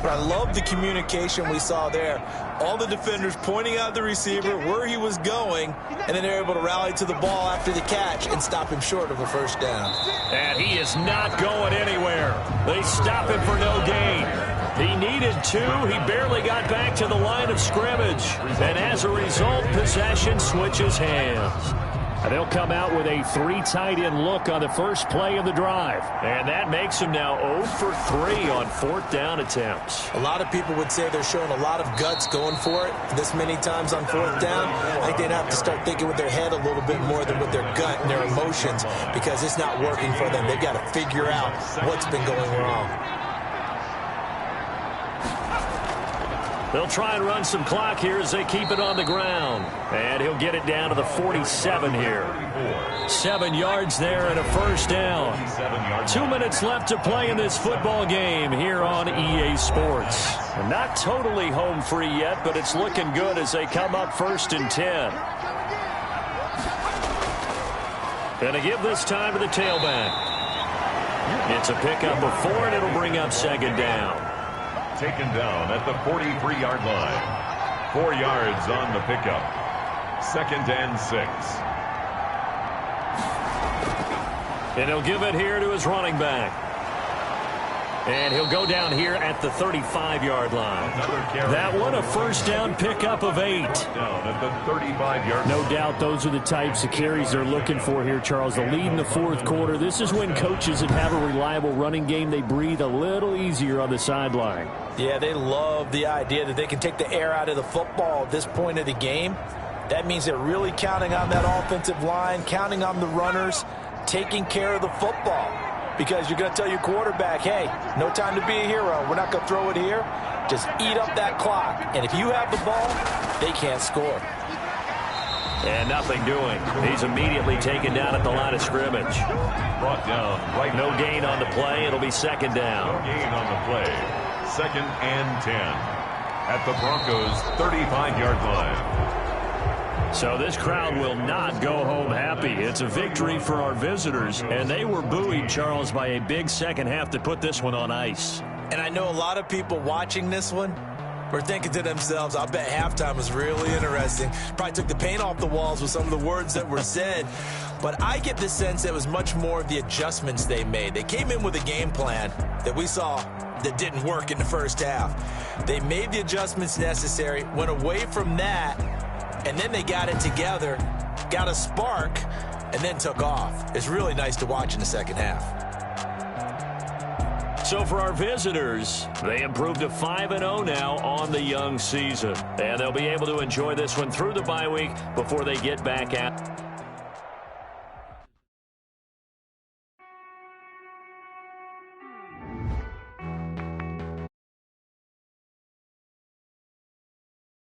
But I love the communication we saw there. All the defenders pointing out the receiver, where he was going, and then they're able to rally to the ball after the catch and stop him short of a first down. And he is not going anywhere. They stop him for no gain. He needed 2. He barely got back to the line of scrimmage. And as a result, possession switches hands. And they'll come out with a 3 tight end look on the first play of the drive. And that makes him now 0 for 3 on 4th down attempts. A lot of people would say they're showing a lot of guts going for it this many times on 4th down. I think they'd have to start thinking with their head a little bit more than with their gut and their emotions because it's not working for them. They've got to figure out what's been going wrong. They'll try and run some clock here as they keep it on the ground. And he'll get it down to the 47 here. 7 yards there and a first down. 2 minutes left to play in this football game here on EA Sports. Not totally home free yet, but it's looking good as they come up 1st and 10. Gonna give this time to the tailback. It's a pickup of 4, and it'll bring up 2nd down. Taken down at the 43-yard line. 4 yards on the pickup. 2nd and 6. And he'll give it here to his running back. And he'll go down here at the 35-yard line. That one, a first down pickup of 8. Down at the 35-yard line. No doubt those are the types of carries they're looking for here, Charles. The lead in the 4th quarter. This is when coaches that have a reliable running game, they breathe a little easier on the sideline. Yeah, they love the idea that they can take the air out of the football at this point of the game. That means they're really counting on that offensive line, counting on the runners, taking care of the football. Because you're going to tell your quarterback, hey, no time to be a hero. We're not going to throw it here. Just eat up that clock. And if you have the ball, they can't score. And nothing doing. He's immediately taken down at the line of scrimmage. Brought down right. No gain on the play. It'll be 2nd down. No gain on the play. 2nd and 10 at the Broncos' 35-yard line. So this crowd will not go home happy. It's a victory for our visitors, and they were buoyed, Charles, by a big second half to put this one on ice. And I know a lot of people watching this one were thinking to themselves, I'll bet halftime was really interesting. Probably took the paint off the walls with some of the words that were said. But I get the sense that it was much more of the adjustments they made. They came in with a game plan that we saw that didn't work in the first half. They made the adjustments necessary, went away from that, and then they got it together, got a spark, and then took off. It's really nice to watch in the second half. So for our visitors, they improved to 5-0 now on the young season. And they'll be able to enjoy this one through the bye week before they get back at